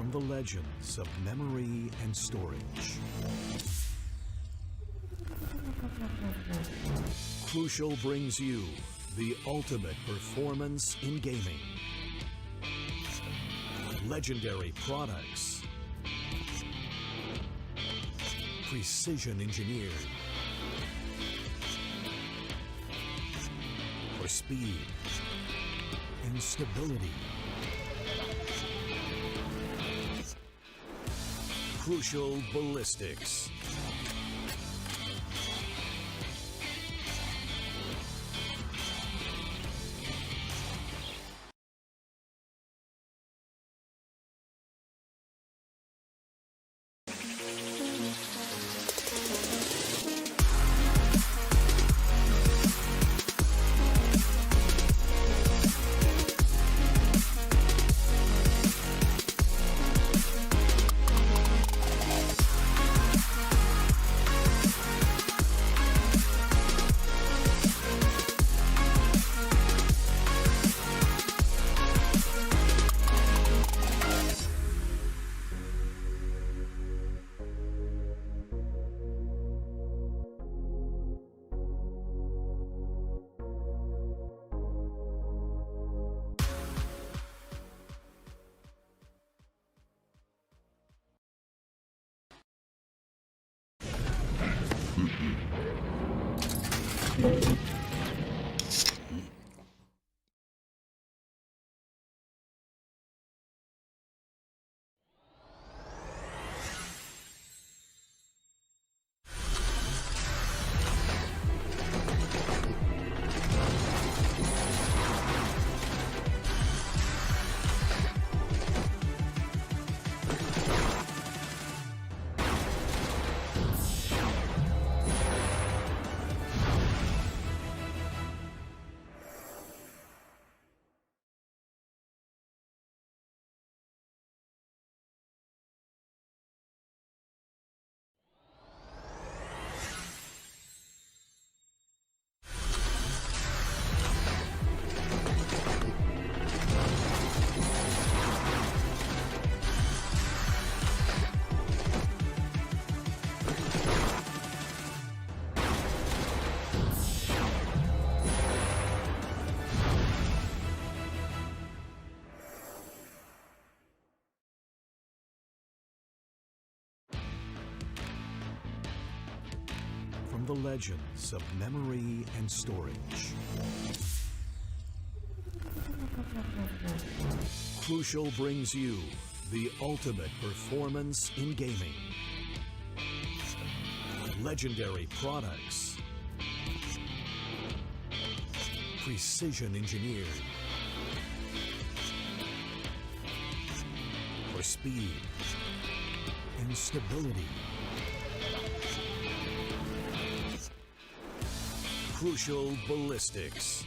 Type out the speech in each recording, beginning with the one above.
from the legends of memory and storage. Crucial brings you the ultimate performance in gaming. Legendary products. Precision engineered. For speed and stability. Crucial ballistics. From the legends of memory and storage. Crucial brings you the ultimate performance in gaming. Legendary products. Precision engineered. For speed and stability. Crucial ballistics.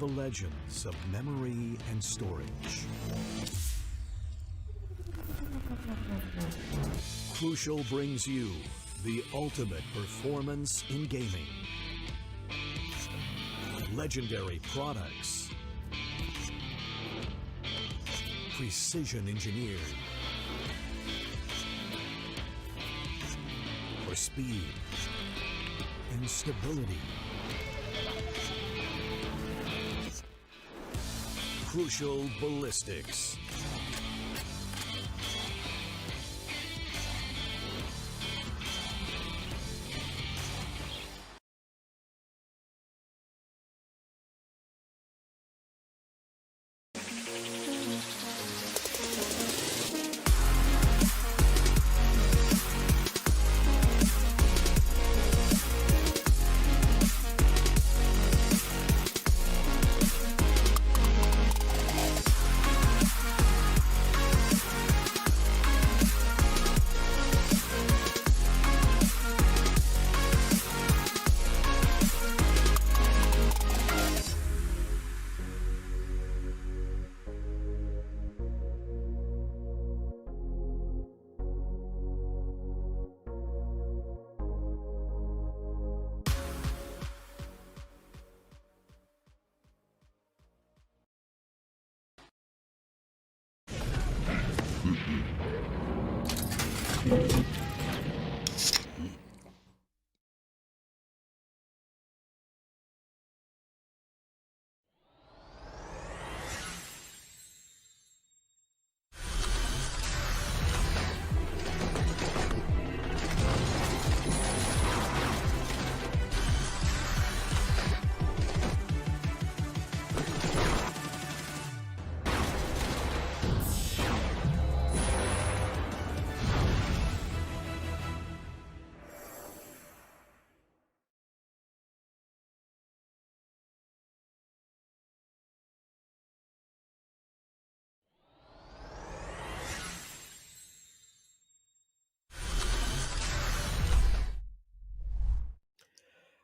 the legends of memory and storage. Crucial brings you the ultimate performance in gaming. Legendary products. Precision engineered. For speed and stability. Crucial ballistics.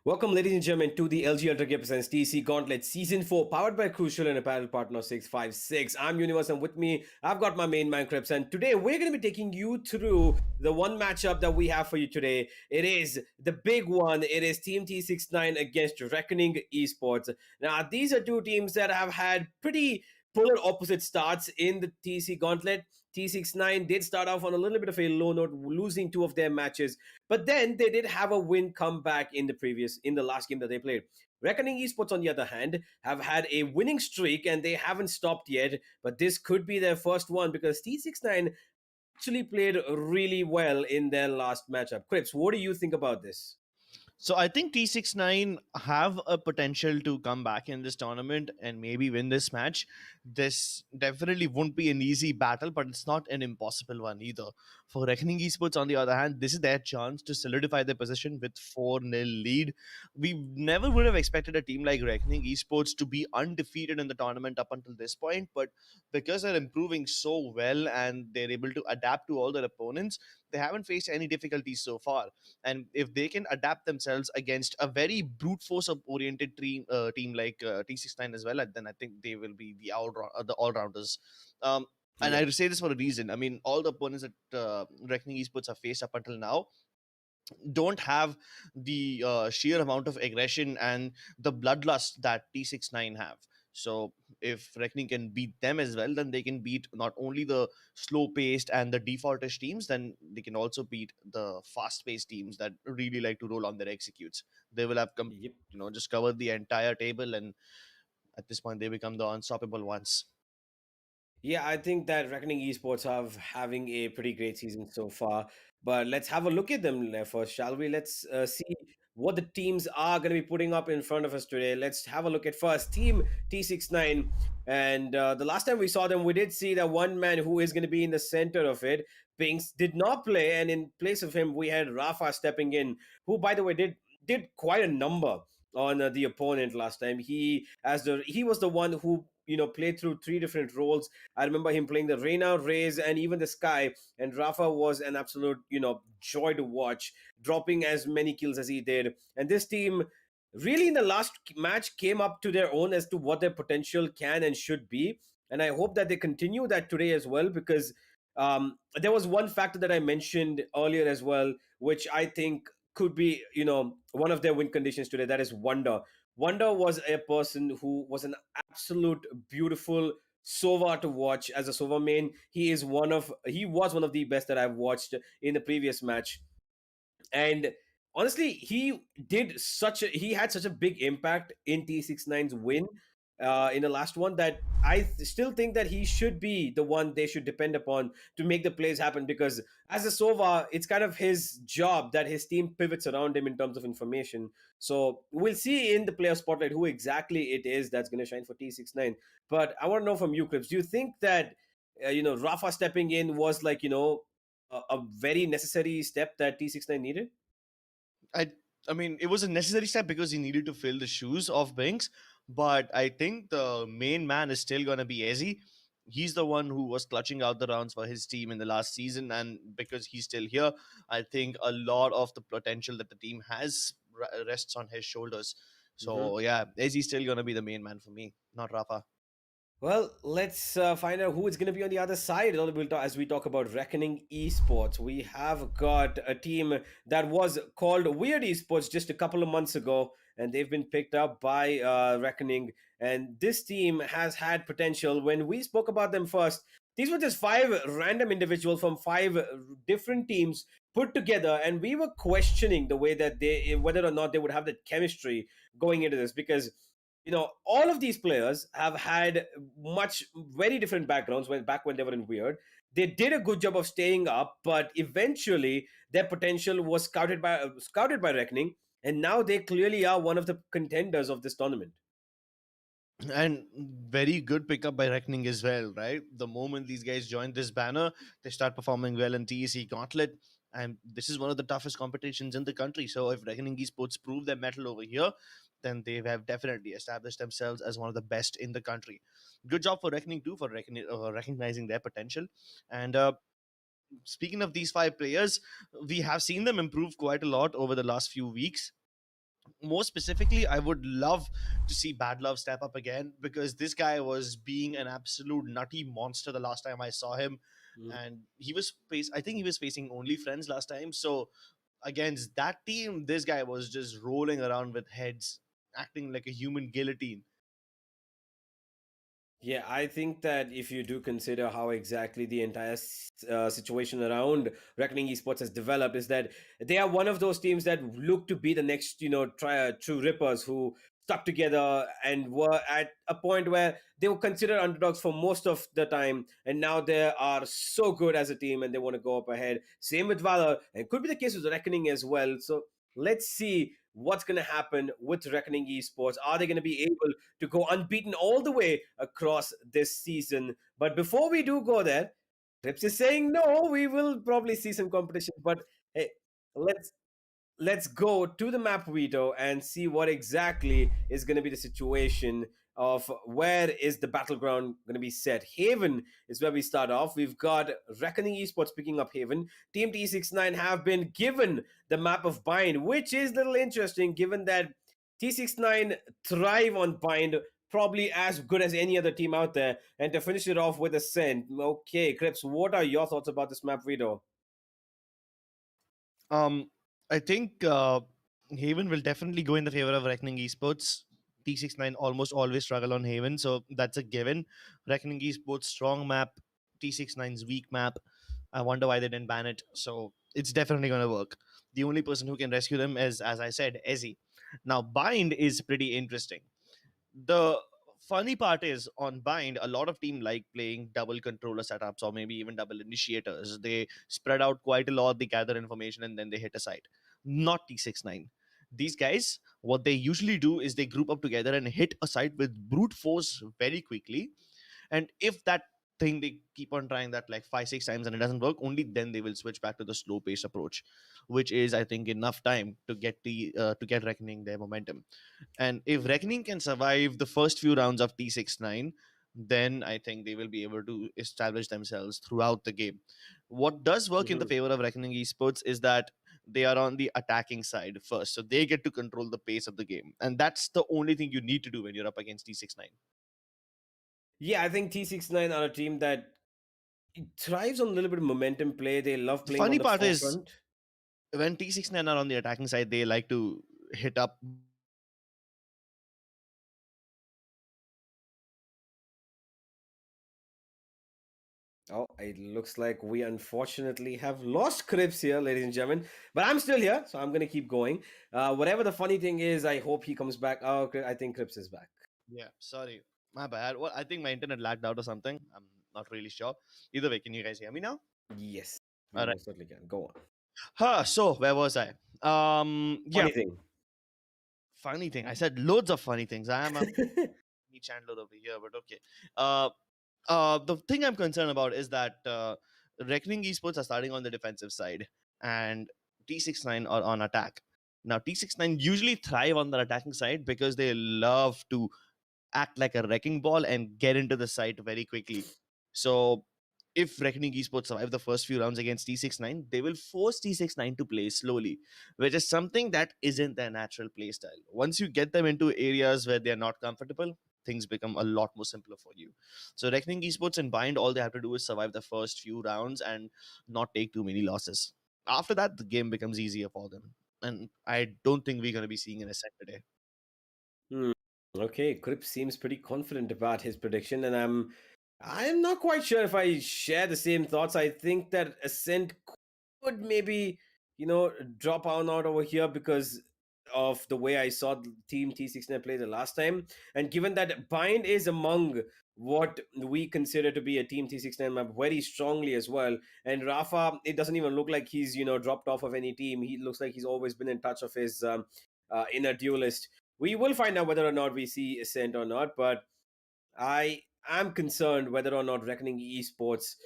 Welcome, ladies and gentlemen, to the LG Ultragear presents TC Gauntlet Season 4, powered by Crucial and apparel partner 656. I'm Universe, and with me, I've got my main man, Crips, and today we're going to be taking you through the one matchup that we have for you today. It is the big one. It is Team T69 against Reckoning Esports. Now, these are two teams that have had pretty polar opposite starts in the TC Gauntlet. T69 did start off on a little bit of a low note, losing two of their matches, but then they did have a win come back in the last game that they played. Reckoning Esports, on the other hand, have had a winning streak and they haven't stopped yet, but this could be their first one because T69 actually played really well in their last matchup. Crips, what do you think about this? So I think T69 have a potential to come back in this tournament and maybe win this match. This definitely won't be an easy battle, but it's not an impossible one either. For Reckoning Esports, on the other hand, this is their chance to solidify their position with 4-0 lead. We never would have expected a team like Reckoning Esports to be undefeated in the tournament up until this point, but because they're improving so well and they're able to adapt to all their opponents, they haven't faced any difficulties so far. And if they can adapt themselves against a very brute force oriented team like T69 as well, then I think they will be the all rounders. Um, and Yeah. I say this for a reason. I mean, all the opponents that Reckoning Esports have faced up until now don't have the sheer amount of aggression and the bloodlust that T69 have. So if Reckoning can beat them as well, then they can beat not only the slow-paced and the defaultish teams, then they can also beat the fast-paced teams that really like to roll on their executes. They will have Yep. just covered the entire table, and at this point, they become the unstoppable ones. Yeah, I think that Reckoning Esports are having a pretty great season so far. But let's have a look at them first, shall we? Let's see what the teams are going to be putting up in front of us today. Let's have a look at first Team T69. And the last time we saw them, we did see that one man who is going to be in the center of it. Pinks did not play, and in place of him, we had Rafa stepping in, who, by the way, did quite a number on the opponent last time. He was the one who played through three different roles. I remember him playing the Reina, Raze, and even the Sky. And Rafa was an absolute, joy to watch, dropping as many kills as he did. And this team really in the last match came up to their own as to what their potential can and should be. And I hope that they continue that today as well, because there was one factor that I mentioned earlier as well, which I think could be, one of their win conditions today. That is Wonder. Wonder was a person who was an absolute beautiful Sova to watch as a Sova main. He was one of the best that I've watched in the previous match. And honestly, he had such a big impact in T69's win in the last one, that still think that he should be the one they should depend upon to make the plays happen, because as a Sova, it's kind of his job that his team pivots around him in terms of information. So we'll see in the player spotlight who exactly it is that's going to shine for T69. But I want to know from you, Crips, do you think that Rafa stepping in was like, a very necessary step that T69 needed? I I mean, it was a necessary step because he needed to fill the shoes of Binks. But I think the main man is still gonna be Ezzy. He's the one who was clutching out the rounds for his team in the last season, and because he's still here, I think a lot of the potential that the team has rests on his shoulders. So yeah, Ezzy's still gonna be the main man for me, not Rafa. Well, let's find out who is going to be on the other side. As we talk about Reckoning Esports, we have got a team that was called Weird Esports just a couple of months ago, and they've been picked up by Reckoning. And this team has had potential. When we spoke about them first, these were just five random individuals from five different teams put together, and we were questioning the way that whether or not they would have the chemistry going into this, because all of these players have had very different backgrounds when they were in Weird. They did a good job of staying up, but eventually their potential was scouted by Reckoning, and now they clearly are one of the contenders of this tournament. And very good pickup by Reckoning as well, right? The moment these guys join this banner, they start performing well in TEC Gauntlet, and this is one of the toughest competitions in the country. So if Reckoning Esports prove their mettle over here, then they have definitely established themselves as one of the best in the country. Good job for Reckoning too, for recognizing their potential. And speaking of these five players, we have seen them improve quite a lot over the last few weeks. More specifically, I would love to see Bad Love step up again, because this guy was being an absolute nutty monster the last time I saw him. Mm. And I think he was facing only friends last time. So against that team, this guy was just rolling around with heads, acting like a human guillotine. Yeah, I think that if you do consider how exactly the entire situation around Reckoning Esports has developed, is that they are one of those teams that look to be the next, true rippers who stuck together and were at a point where they were considered underdogs for most of the time, and now they are so good as a team and they want to go up ahead. Same with Valor, and could be the case with Reckoning as well. So let's see what's going to happen with Reckoning Esports. Are they going to be able to go unbeaten all the way across this season? But before we do go there, Rips is saying no, we will probably see some competition. But hey, let's let's go to the map veto and see what exactly is going to be the situation of where is the battleground going to be set. Haven is where we start off. We've got Reckoning Esports picking up Haven. Team T69 have been given the map of Bind, which is a little interesting given that T69 thrive on Bind, probably as good as any other team out there. And to finish it off with Ascent. Okay, Krips, what are your thoughts about this map veto? Um, I think Haven will definitely go in the favor of Reckoning Esports. T69 almost always struggle on Haven, so that's a given. Reckoning Esports strong map, T69's weak map. I wonder why they didn't ban it. So it's definitely going to work. The only person who can rescue them is, as I said, Ezzy. Now, Bind is pretty interesting. The funny part is on Bind, a lot of team like playing double controller setups or maybe even double initiators. They spread out quite a lot, they gather information, and then they hit a site. Not T69. These guys, what they usually do is they group up together and hit a site with brute force very quickly. And if that thing, they keep on trying that like 5 6 times and it doesn't work, only then they will switch back to the slow pace approach, which is, I think, enough time to get Reckoning their momentum. And if Reckoning can survive the first few rounds of T69, then I think they will be able to establish themselves throughout the game. What does work in the Mhm. favor of Reckoning Esports is that they are on the attacking side first, so they get to control the pace of the game, and that's the only thing you need to do when you're up against T69. Yeah, I think T69 are a team that thrives on a little bit of momentum play. They love The playing on funny the part is forefront. when T69 are on the attacking side, they like to hit up. Oh, it looks like we unfortunately have lost Crips here, ladies and gentlemen. But I'm still here, so I'm going to keep going. Whatever the funny thing is, I hope he comes back. Oh, I think Crips is back. Yeah, sorry, my bad. Well, I think my internet lagged out or something. I'm not really sure. Either way, can you guys hear me now? Yes, we All right. most certainly can. Go on. Huh, so where was I? Yeah, Funny thing. funny thing. I said loads of funny things. I am a me Chandler over here, but okay. Uh, the thing I'm concerned about is that Reckoning Esports are starting on the defensive side, and T69 are on attack. Now, T69 usually thrive on the attacking side because they love to act like a wrecking ball and get into the site very quickly. So, if Reckoning Esports survive the first few rounds against T69, they will force T69 to play slowly, which is something that isn't their natural play style. Once you get them into areas where they're not comfortable, things become a lot more simpler for you. So, Reckoning Esports and Bind, all they have to do is survive the first few rounds and not take too many losses. After that, the game becomes easier for them. And I don't think we're going to be seeing an Ascent today. Hmm. Okay, Crips seems pretty confident about his prediction, and I'm not quite sure if I share the same thoughts. I think that Ascent could maybe, drop on out over here because of the way I saw the team T69 play the last time. And given that Bind is among what we consider to be a team T69 map very strongly as well. And Rafa, it doesn't even look like he's, dropped off of any team. He looks like he's always been in touch of his inner duelist. We will find out whether or not we see Ascent or not, but I am concerned whether or not Reckoning Esports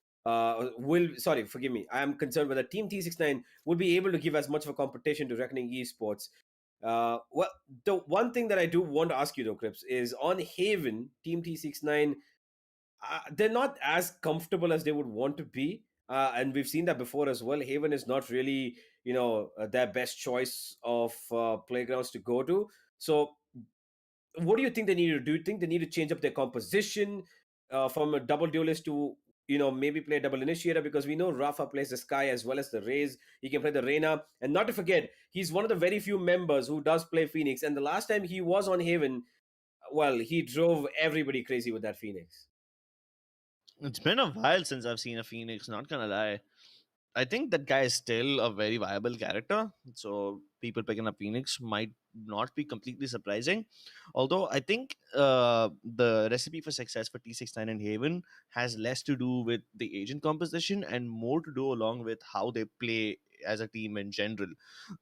will. Sorry, forgive me. I am concerned whether Team T69 will be able to give as much of a competition to Reckoning Esports. Well, the one thing that I do want to ask you though, Crips, is on Haven, Team T69, they're not as comfortable as they would want to be. And we've seen that before as well. Haven is not really, their best choice of playgrounds to go to. So what do you think they need to do? Do you think they need to change up their composition from a double duelist to maybe play a double initiator? Because we know Rafa plays the Sky as well as the Raze. He can play the Reyna, and not to forget, he's one of the very few members who does play Phoenix. And the last time he was on Haven, well, he drove everybody crazy with that Phoenix. It's been a while since I've seen a Phoenix, not gonna lie. I think that guy is still a very viable character. So people picking up Phoenix might not be completely surprising. Although I think the recipe for success for T69 and Haven has less to do with the agent composition and more to do along with how they play as a team in general.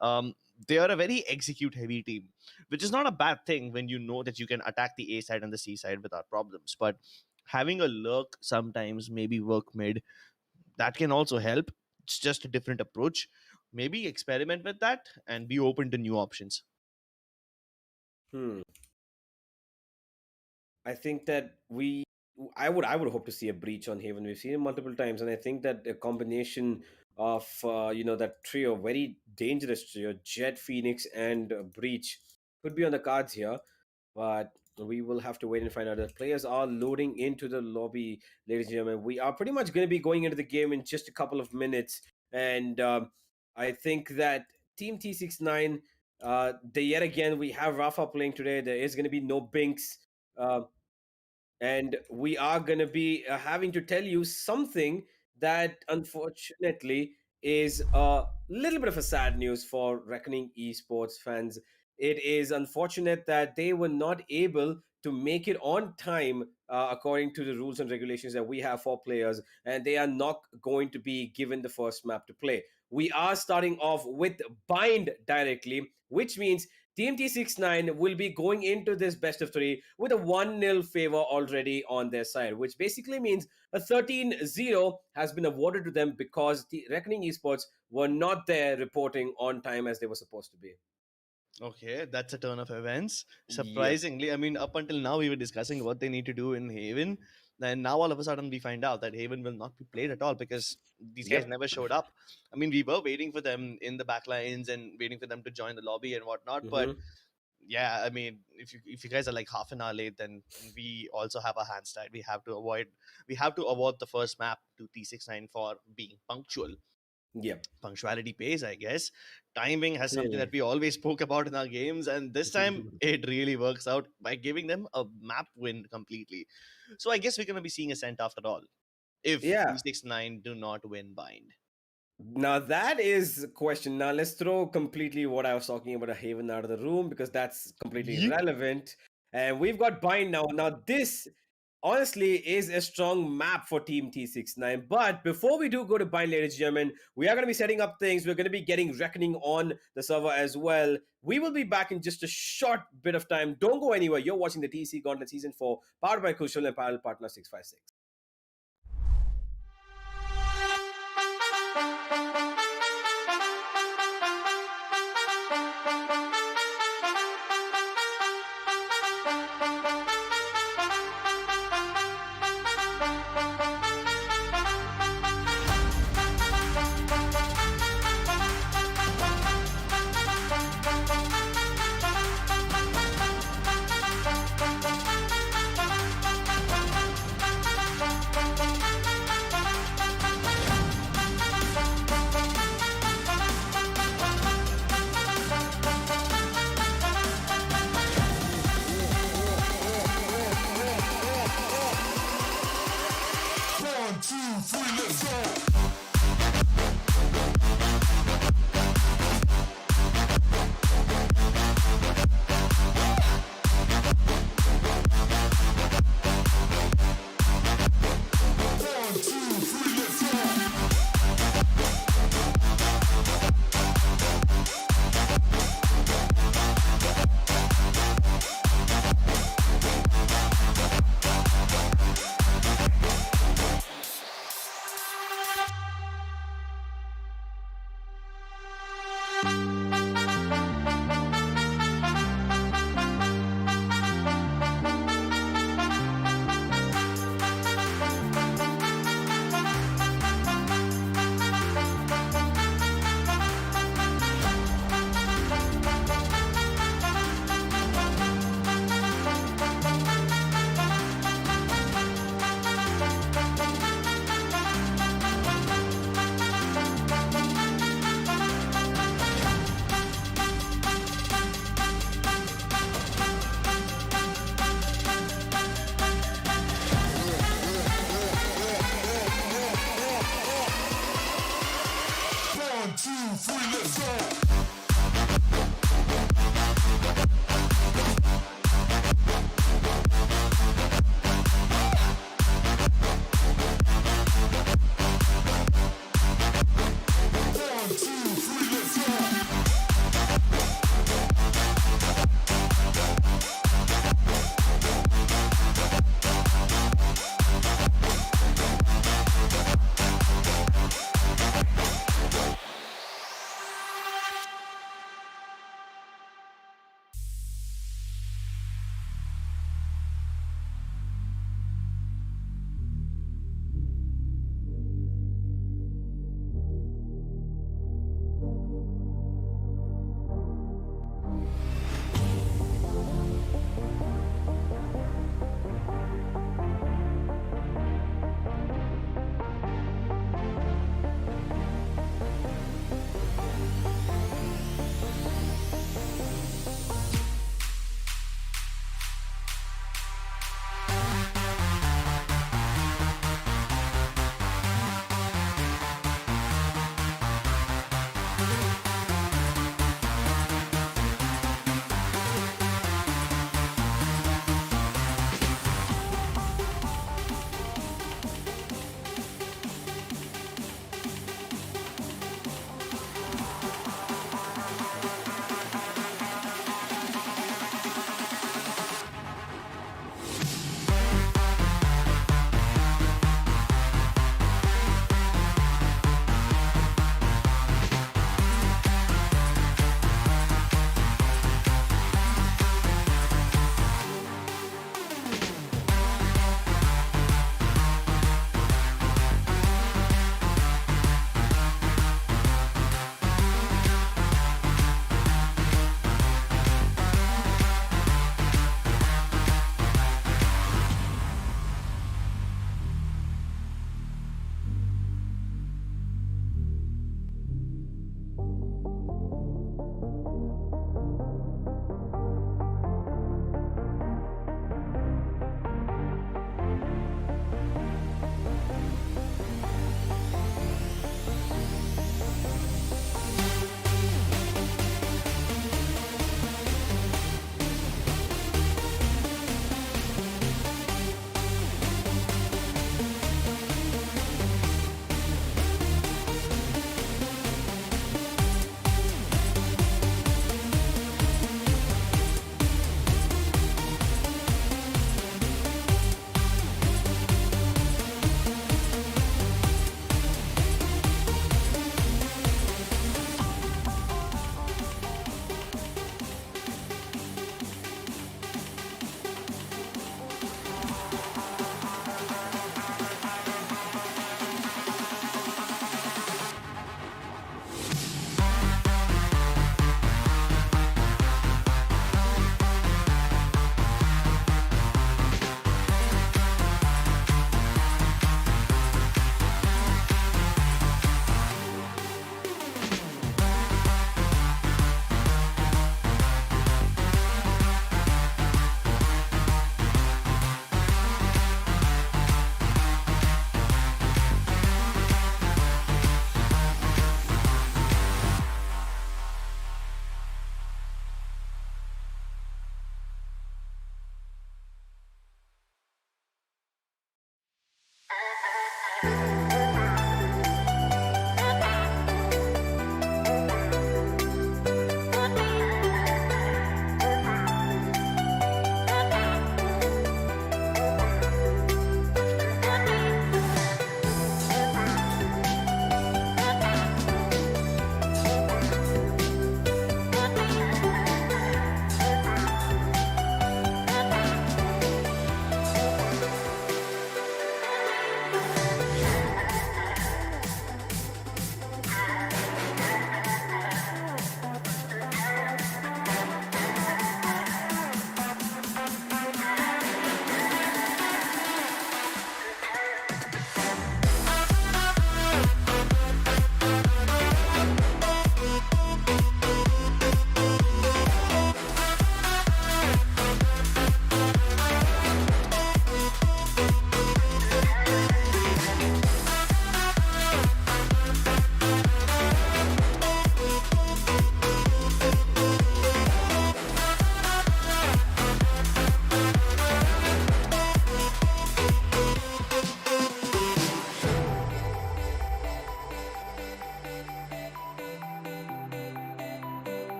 Um, they are a very execute heavy team, which is not a bad thing when you know that you can attack the A side and the C side without problems. But having a lurk sometimes maybe work mid, that can also help. It's just a different approach. Maybe experiment with that and be open to new options. Hmm. I think that I would hope to see a breach on Haven. We've seen it multiple times, and I think that a combination of that trio, very dangerous trio, Jet, Phoenix, and Breach, could be on the cards here. But we will have to wait and find out. The players are loading into the lobby, ladies and gentlemen. We are pretty much going to be going into the game in just a couple of minutes, and I think that Team T69. Yet again we have Rafa playing today. There is going to be no Binks. Uh, and we are going to be having to tell you something that unfortunately is a little bit of a sad news for Reckoning Esports fans. It is unfortunate that they were not able to make it on time according to the rules and regulations that we have for players, and they are not going to be given the first map to play. We are starting off with Bind directly, which means Team T69 will be going into this best of three with a 1-0 favor already on their side, which basically means a 13-0 has been awarded to them because the Reckoning Esports were not there reporting on time as they were supposed to be. Okay, that's a turn of events. Yep. Surprisingly, I mean, up until now, we were discussing what they need to do in Haven. Then now all of a sudden we find out that Haven will not be played at all because these guys Yep. never showed up. I mean, we were waiting for them in the back lines and waiting for them to join the lobby and whatnot, but Mhm. yeah, I mean, if you guys are like half an hour late, then we also have our hands tied. We have to award the first map to T69 for being punctual. Yep. Punctuality pays, I guess. Timing has something Yeah. that we always spoke about in our games, and this time it really works out by giving them a map win completely. So I guess we're gonna be seeing Ascent after all, if Yeah. T69 do not win bind. Now that is a question. Now let's throw completely what I was talking about a Haven out of the room because that's completely Yeet. irrelevant. And we've got Bind now. Now this honestly is a strong map for Team T69. But before we do go to Bind, ladies and gentlemen, we are going to be setting up things. We're going to be getting Reckoning on the server as well. We will be back in just a short bit of time. Don't go anywhere. You're watching the TC Gauntlet Season 4, powered by Crucial and Apparel Partner 656.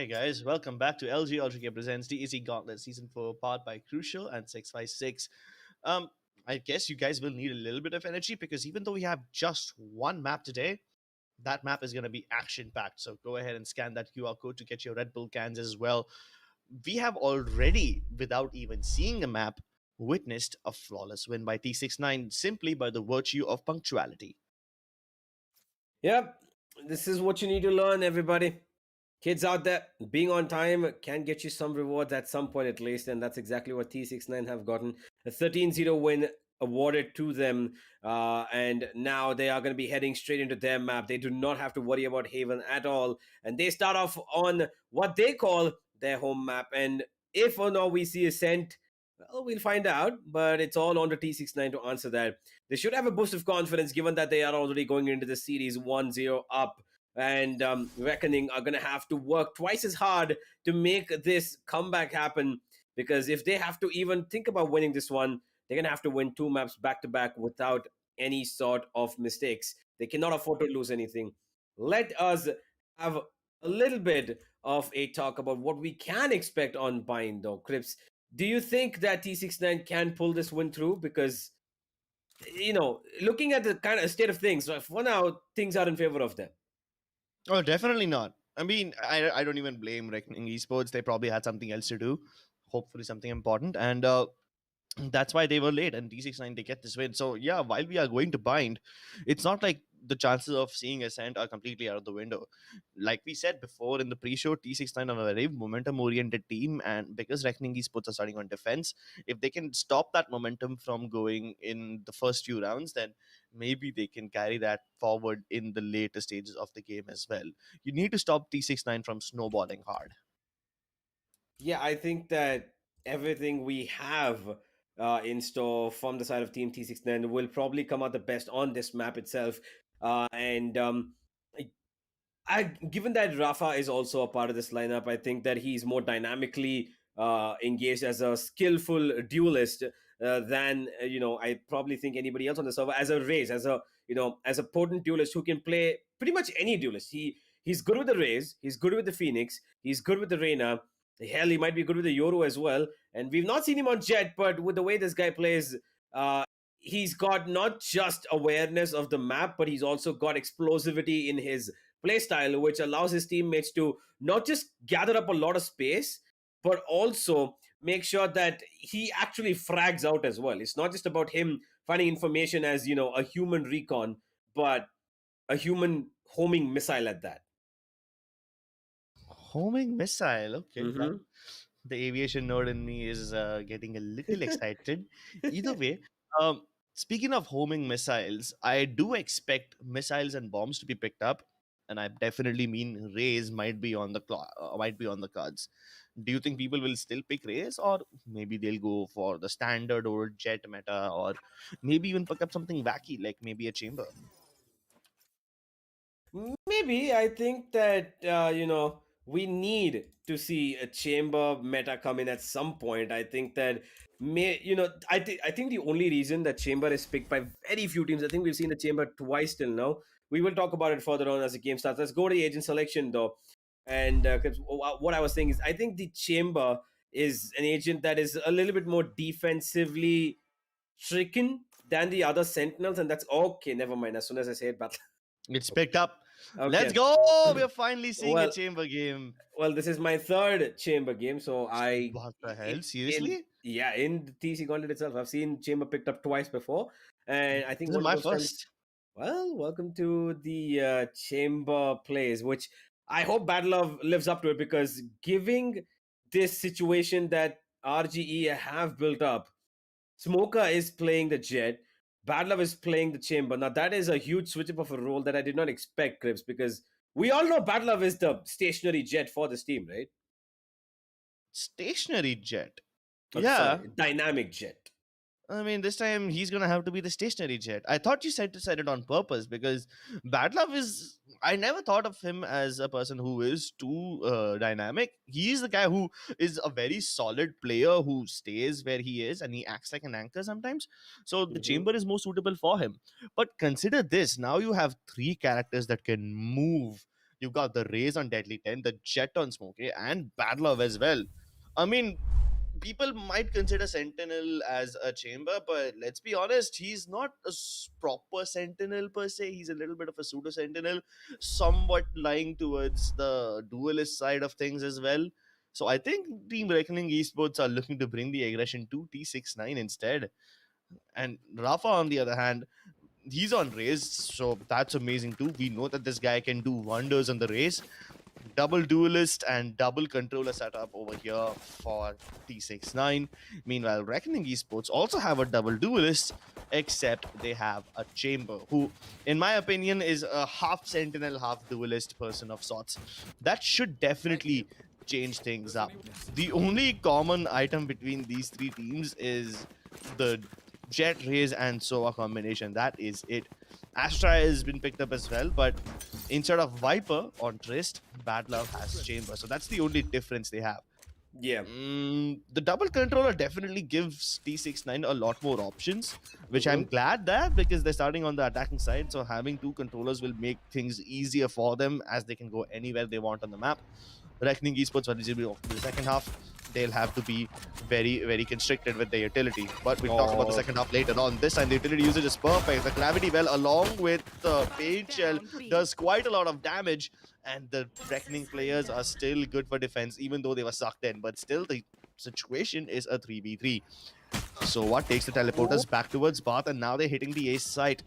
Hey guys, welcome back to LG Ultragear presents Tec Gauntlet Season 4, powered by Crucial and 656. Um, I guess you guys will need a little bit of energy because even though we have just one map today, that map is going to be action packed. So go ahead and scan that QR code to get your Red Bull cans as well. We have already, without even seeing a map, witnessed a flawless win by T69 simply by the virtue of punctuality. Yep, this is what you need to learn, everybody. Kids out there, being on time can get you some rewards at some point at least, and that's exactly what T69 have gotten. A 13-0 win awarded to them, and now they are going to be heading straight into their map. They do not have to worry about Haven at all, and they start off on what they call their home map. And if or not we see Ascent, well, we'll find out, but it's all on to T69 to answer that. They should have a boost of confidence given that they are already going into the series 1-0 up, and Reckoning are going to have to work twice as hard to make this comeback happen, because if they have to even think about winning this one, they're going to have to win two maps back to back without any sort of mistakes. They cannot afford to lose anything. Let us have a little bit of a talk about what we can expect on Bind, though. Crips, do you think that T69 can pull this win through? Because, looking at the kind of state of things, for now, things are in favor of them. Oh, definitely not. I mean, I don't even blame Reckoning Esports. They probably had something else to do, hopefully something important, and that's why they were late. And T69 they get this win. So yeah, while we are going to bind, it's not like the chances of seeing Ascent are completely out of the window. Like we said before in the pre-show, T69 are a very momentum-oriented team, and because Reckoning Esports are starting on defense, if they can stop that momentum from going in the first few rounds, then maybe they can carry that forward in the later stages of the game as well. You need to stop T69 from snowballing hard. Yeah, I think that everything we have in store from the side of Team T69 will probably come out the best on this map itself. And given that Rafa is also a part of this lineup, I think that he's more dynamically engaged as a skillful duelist than I probably think anybody else on the server, as a Raze, as a potent duelist who can play pretty much any duelist. He's good with the Raze, he's good with the Phoenix, he's good with the Reyna. Hell, he might be good with the Yoru as well. And we've not seen him on Jet, but with the way this guy plays, he's got not just awareness of the map, but he's also got explosivity in his playstyle, which allows his teammates to not just gather up a lot of space, but also make sure that he actually frags out as well. It's not just about him finding information as, a human recon, but a human homing missile at that. Homing missile. Okay, Mm-hmm. the aviation nerd in me is getting a little excited. Either way, speaking of homing missiles, I do expect missiles and bombs to be picked up, and I definitely mean Rays might be on the might be on the cards. Do you think people will still pick Rays, or maybe they'll go for the standard or jet meta, or maybe even pick up something wacky like maybe a chamber? Maybe. I think that we need to see a chamber meta come in at some point. I think that I think the only reason that chamber is picked by very few teams. I think we've seen the chamber twice till now. We will talk about it further on as the game starts. Let's go to the agent selection though. And 'cause what I was saying is, I think the chamber is an agent that is a little bit more defensively stricken than the other sentinels, and that's okay. Never mind. As soon as I say it, but It's picked up. Let's okay. go! We're finally seeing a Well, chamber game. well, this is my third chamber game, so What the hell? in Seriously? yeah, in the TC Gauntlet itself, I've seen chamber picked up twice before, and I think This is one of my those times. first. Well, welcome to the chamber plays, which I hope Battle Love lives up to it, because giving this situation that RGE have built up, Smoker is playing the Jet, Badlove is playing the Chamber. Now that is a huge switch up of a role that I did not expect, Crips, because we all know Badlove is the stationary Jet for this team, right? Stationary jet. Oh, Yeah. sorry, dynamic Jet. I mean, this time he's gonna have to be the stationary jet. I thought you said it on purpose because Badlove is. I never thought of him as a person who is too dynamic. He is the guy who is a very solid player who stays where he is and he acts like an anchor sometimes. So the Hmm. chamber is more suitable for him. But consider this: now you have three characters that can move. You've got the Raze on Deadly 10, the Jet on Smokey, and Badlove as well. I mean, people might consider Sentinel as a chamber, but let's be honest, he's not a proper Sentinel per se. He's a little bit of a pseudo Sentinel, somewhat lying towards the duelist side of things as well. So I think Team Reckoning Esports are looking to bring the aggression to T69 instead. And Rafa, on the other hand, he's on Raze, so that's amazing too. We know that this guy can do wonders on the Raze. Double duelist and double controller setup over here for T69. Meanwhile, Reckoning Esports also have a double duelist, except they have a chamber, who, in my opinion, is a half sentinel, half duelist person of sorts. That should definitely change things up. The only common item between these three teams is the Jet, Raze, and Sova combination. That is it. Astra has been picked up as well, but instead of Viper on Trist, Bad Love has Chamber. So that's the only difference they have. Yeah. The double controller definitely gives T69 a lot more options, which I'm glad that, because they're starting on the attacking side. So having two controllers will make things easier for them, as they can go anywhere they want on the map. Reckoning Esports, when they will the second half, they'll have to be very, very constricted with their utility. But we'll talk about the second half later on. This time, the utility usage is perfect. The Gravity Well, along with the Pain Shell, does quite a lot of damage. And the Reckoning players are still good for defense, even though they were sucked in. But still, the situation is a 3v3. So what takes the teleporters back towards Bath, and now they're hitting the ace site.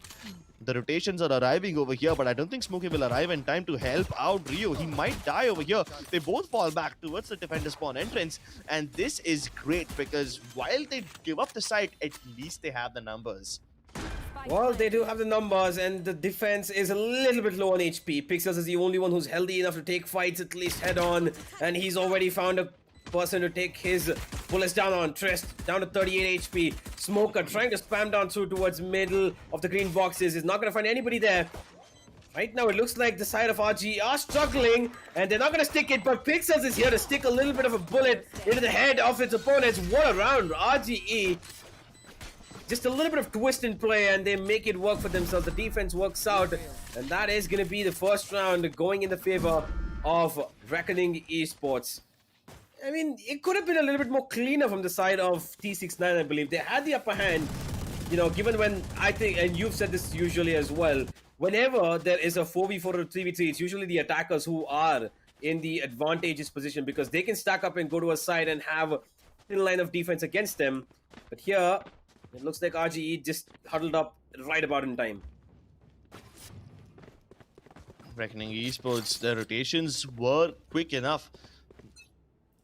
The rotations are arriving over here, but I don't think Smokey will arrive in time to help out Rio. He might die over here. They both fall back towards the defender spawn entrance, and this is great because while they give up the site, at least they have the numbers. Well, they do have the numbers, and the defense is a little bit low on HP. Pixels is the only one who's healthy enough to take fights at least head on, and he's already found a person to take his bullets down on. Trist down to 38 HP. Smoker trying to spam down through towards middle of the green boxes. Is not going to find anybody there. Right now it looks like the side of RGE are struggling, and they're not going to stick it, but Pixels is here to stick a little bit of a bullet into the head of its opponents. What a round. RGE, just a little bit of twist in play, and they make it work for themselves. The defense works out, and that is going to be the first round going in the favor of Reckoning Esports. I mean, it could have been a little bit more cleaner from the side of T69, I believe. They had the upper hand, you know, given when I think, and you've said this usually as well, whenever there is a 4v4 or 3v3, it's usually the attackers who are in the advantageous position because they can stack up and go to a side and have a thin line of defense against them. But here, it looks like RGE just huddled up right about in time. Reckoning Esports, the rotations were quick enough.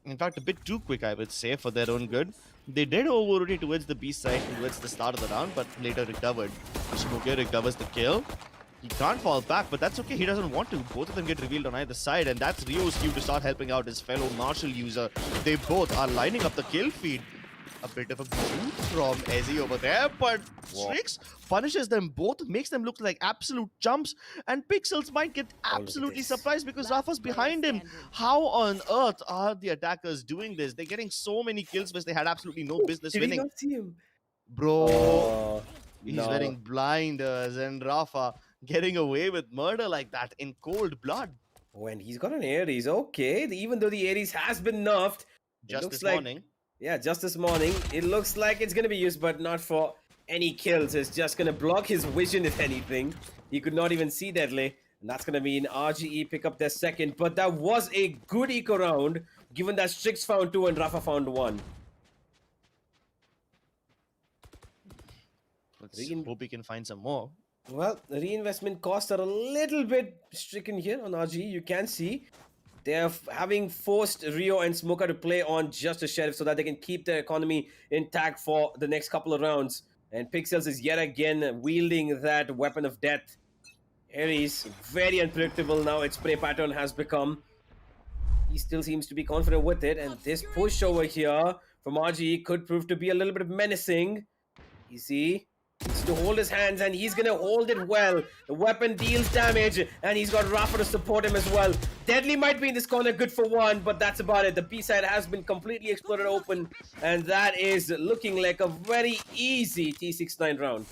In fact, a bit too quick, I would say, for their own good. They did over-rotate towards the B side towards the start of the round, but later recovered. Smokey recovers the kill. He can't fall back, but that's okay. He doesn't want to. Both of them get revealed on either side, and that's Rio's cue to start helping out his fellow Marshall user. They both are lining up the kill feed. A bit of a boot from Ezzy over there, but Strix punishes them both, makes them look like absolute chumps, and Pixels might get absolutely surprised because Rafa's behind him. How on earth are the attackers doing this? They're getting so many kills which they had absolutely no business winning. Did you not see him? Bro, he's wearing blinders, and Rafa getting away with murder like that in cold blood. Oh, and he's got an Ares. Okay, even though the Ares has been nerfed, Just this morning. Yeah, just this morning. It looks like it's going to be used, but not for any kills. It's just going to block his vision, if anything. He could not even see Deadly. And that's going to mean RGE pick up their second. But that was a good eco round, given that Strix found 2 and Rafa found 1. Let's hope we can find some more. Well, the reinvestment costs are a little bit stricken here on RGE. You can see they're having forced Rio and Smoker to play on just a Sheriff so that they can keep their economy intact for the next couple of rounds. And Pixels is yet again wielding that weapon of death. Ares, very unpredictable now its play pattern has become. He still seems to be confident with it. And this push over here from RGE could prove to be a little bit menacing. You see? Needs to hold his hands, and he's gonna hold it well. The weapon deals damage, and he's got Rafa to support him as well. Deadly might be in this corner, good for one, but that's about it. The B side has been completely exploded open, and that is looking like a very easy T69 round.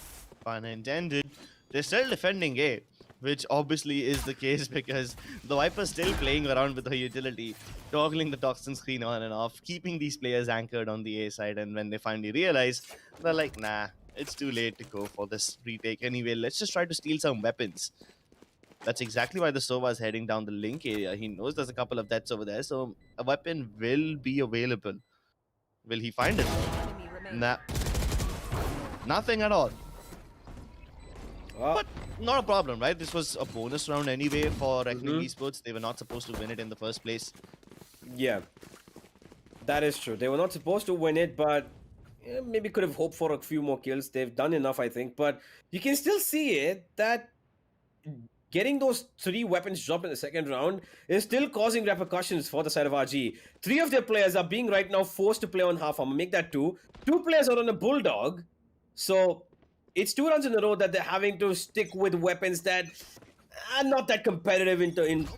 Pun intended. They're still defending A. which obviously is the case because the Viper's still playing around with her utility, toggling the toxin screen on and off, keeping these players anchored on the A side, and when they finally realize, they're like, nah, it's too late to go for this retake anyway, let's just try to steal some weapons. That's exactly why the Sova is heading down the link area. He knows there's a couple of deaths over there, so a weapon will be available. Will he find it? Nah. Nothing at all. Well, But not a problem, right? This was a bonus round anyway for Reckoning Esports. They were not supposed to win it in the first place. yeah, that is true. They were not supposed to win it, but maybe could have hoped for a few more kills. They've done enough, I think. But you can still see it that getting those 3 weapons dropped in the second round is still causing repercussions for the side of RG. 3 of their players are being right now forced to play on half armor. Make that 2. 2 players are on a Bulldog. So it's 2 rounds in a row that they're having to stick with weapons that are not that competitive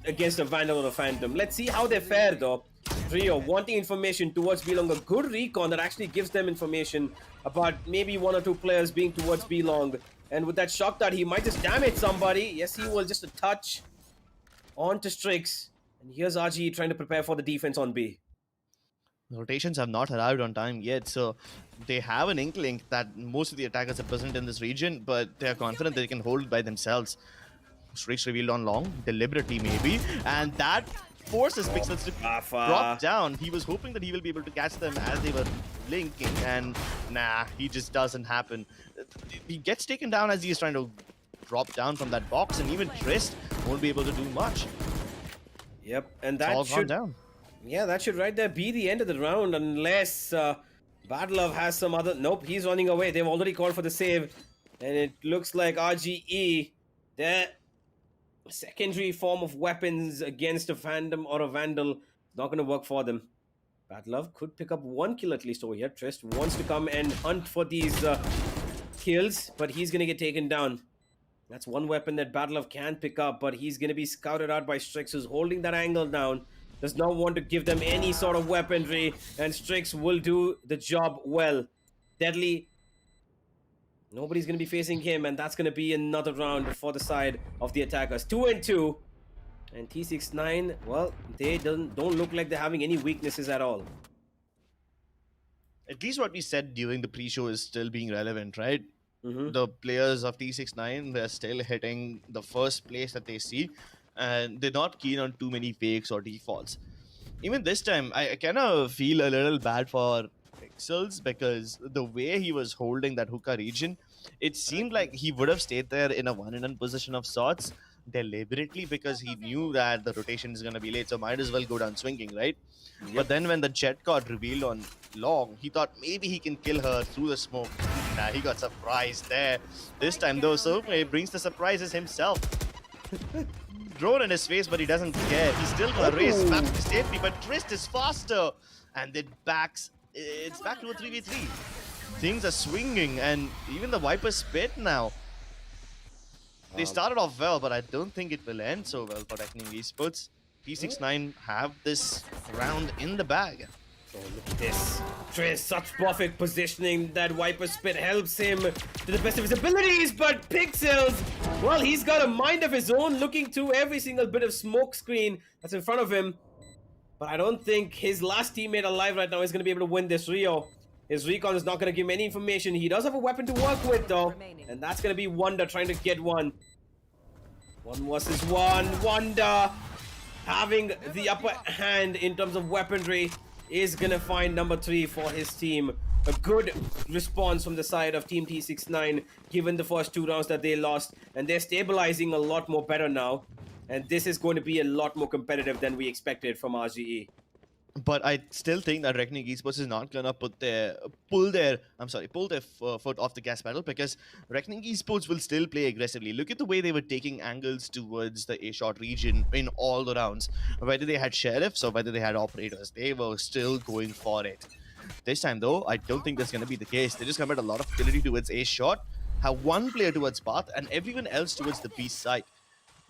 against a Vandal or a Phantom. Let's see how they fare though. Rio wanting information towards B long. A good recon that actually gives them information about maybe 1 or 2 players being towards B long. And with that shock dart, he might just damage somebody. Yes, he will. Just a touch onto Strix. And here's RG trying to prepare for the defense on B. The rotations have not arrived on time yet, so they have an inkling that most of the attackers are present in this region, but they are confident they can hold it by themselves. Strix revealed on long, deliberately maybe, and that forces Pixels to drop down. He was hoping that he will be able to catch them as they were linking, and nah, he just doesn't happen. He gets taken down as he is trying to drop down from that box, and even Trist won't be able to do much. Yep, and It's all that gone should down. yeah, that should right there be the end of the round unless Badlove has some other. Nope, he's running away. They've already called for the save, and it looks like RGE, their secondary form of weapons against a Phantom or a Vandal, is not going to work for them. Badlove could pick up 1 kill at least over here. Trist wants to come and hunt for these kills, but he's going to get taken down. That's 1 weapon that Badlove can pick up, but he's going to be scouted out by Strix, who's holding that angle down. Does not want to give them any sort of weaponry, and Strix will do the job well. Deadly. Nobody's going to be facing him, and that's going to be another round for the side of the attackers. 2-2. And T69, well, they don't look like they're having any weaknesses at all. At least what we said during the pre-show is still being relevant, right? Mm-hmm. The players of T69, they're still hitting the first place that they see, and they're not keen on too many fakes or defaults. Even this time, I kind of feel a little bad for Pixels because the way he was holding that hookah region, it seemed like he would have stayed there in a 1-and-1 position of sorts deliberately because he knew that the rotation is going to be late, so might as well go down swinging, right? Yep. But then when the jet got revealed on long, he thought maybe he can kill her through the smoke. Nah, he got surprised there. This time though, Sophie brings the surprises himself. Drone in his face, but he doesn't care. He's still gonna race back to safety, but Trist is faster, and it's back to a 3v3. Things are swinging, and even the Viper spit now. They started off well, but I don't think it will end so well for Reckoning Esports. T69 have this round in the bag. Oh, look at this. Trist, such perfect positioning. That Viper Spit helps him to the best of his abilities, but Pixels, well, he's got a mind of his own, looking through every single bit of smoke screen that's in front of him. But I don't think his last teammate alive right now is going to be able to win this Rio. His recon is not going to give him any information. He does have a weapon to work with, though, and that's going to be Wonder trying to get one. 1 versus 1. Wonder having the upper hand in terms of weaponry is gonna find number 3 for his team. A good response from the side of Team T69 given the first 2 rounds that they lost, and they're stabilizing a lot more better now, and this is going to be a lot more competitive than we expected from RGE. But I still think that Reckoning Esports is not gonna pull their foot off the gas pedal, because Reckoning Esports will still play aggressively. Look at the way they were taking angles towards the A-shot region in all the rounds. Whether they had sheriffs or whether they had operators, they were still going for it. This time though, I don't think that's gonna be the case. They just commit a lot of utility towards A-shot, have 1 player towards path, and everyone else towards the B side.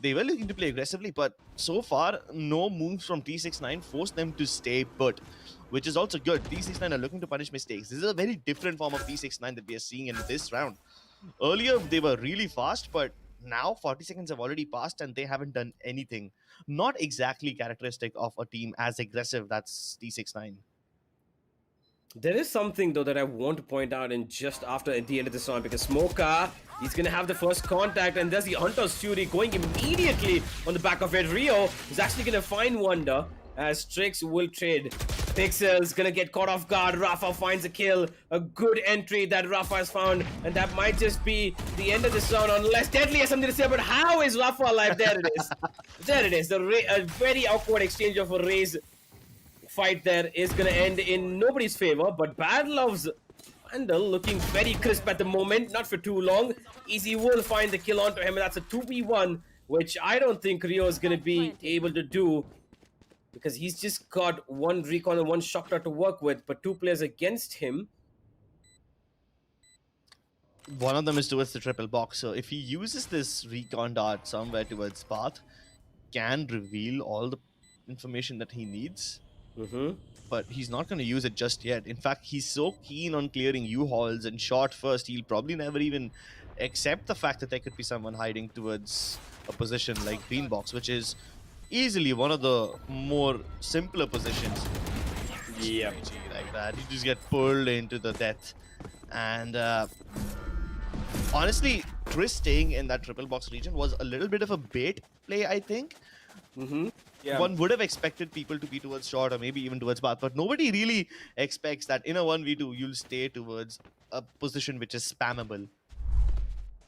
They were looking to play aggressively, but so far, no moves from T69 forced them to stay put, which is also good. T69 are looking to punish mistakes. This is a very different form of T69 that we are seeing in this round. Earlier, they were really fast, but now 40 seconds have already passed and they haven't done anything. Not exactly characteristic of a team as aggressive that's T69. There is something though that I want to point out in just after at the end of this round, because Smoker, he's gonna have the first contact, and there's the Hunter's Fury going immediately on the back of it. Rio is actually gonna find Wonder as Strix will trade. Pixel's gonna get caught off guard. Rafa finds a kill. A good entry that Rafa has found, and that might just be the end of this round, unless Deadly has something to say. But how is Rafa alive? There it is. There it is. A very awkward exchange of a raise fight there is going to end in nobody's favor, but Bad Love's Vandal looking very crisp at the moment, not for too long. Easy will find the kill onto him, and that's a 2v1, which I don't think Rio is going to be able to do, because he's just got one recon and one shock dart to work with, but two players against him. One of them is towards the triple box, so if he uses this recon dart somewhere towards path, can reveal all the information that he needs. But he's not going to use it just yet. In fact, he's so keen on clearing U-hauls and shot first, he'll probably never even accept the fact that there could be someone hiding towards a position like green box, which is easily one of the more simpler positions. Yeah, like that, you just get pulled into the death. And honestly, Chris staying in that triple box region was a little bit of a bait play, I think. Yeah. One would have expected people to be towards short or maybe even towards path, but nobody really expects that in a 1v2 you'll stay towards a position which is spammable.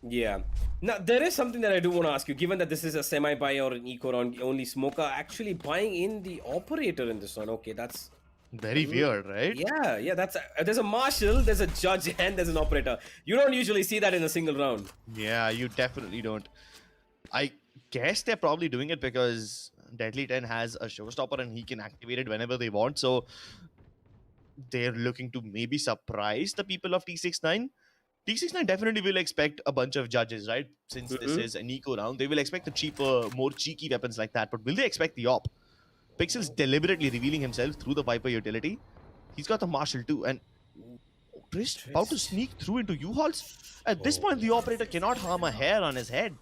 Yeah. Now, there is something that I do want to ask you, given that this is a semi-buy or an eco round, only Smoker actually buying in the operator in this one. Okay, that's very weird, right? Yeah, that's there's a marshal, there's a judge, and there's an operator. You don't usually see that in a single round. Yeah, you definitely don't. I guess they're probably doing it because Deadly 10 has a showstopper and he can activate it whenever they want, so they're looking to maybe surprise the people of T69. T69 definitely will expect a bunch of judges, right? Since this is an eco round, they will expect the cheaper, more cheeky weapons like that, but will they expect the op? Pixel's deliberately revealing himself through the Viper utility. He's got the Marshal too, and Trist about to sneak through into U-hauls. At this point, the operator cannot harm a hair on his head.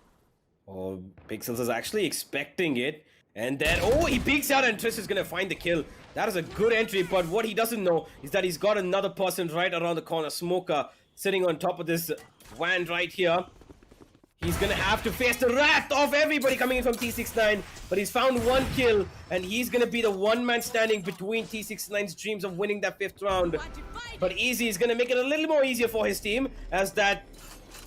Oh, Pixels is actually expecting it. And then, oh, he peeks out and Trist is going to find the kill. That is a good entry, but what he doesn't know is that he's got another person right around the corner. Smoker sitting on top of this van right here. He's going to have to face the wrath of everybody coming in from T69, but he's found one kill, and he's going to be the one man standing between T69's dreams of winning that 5th round. But Easy is going to make it a little more easier for his team as that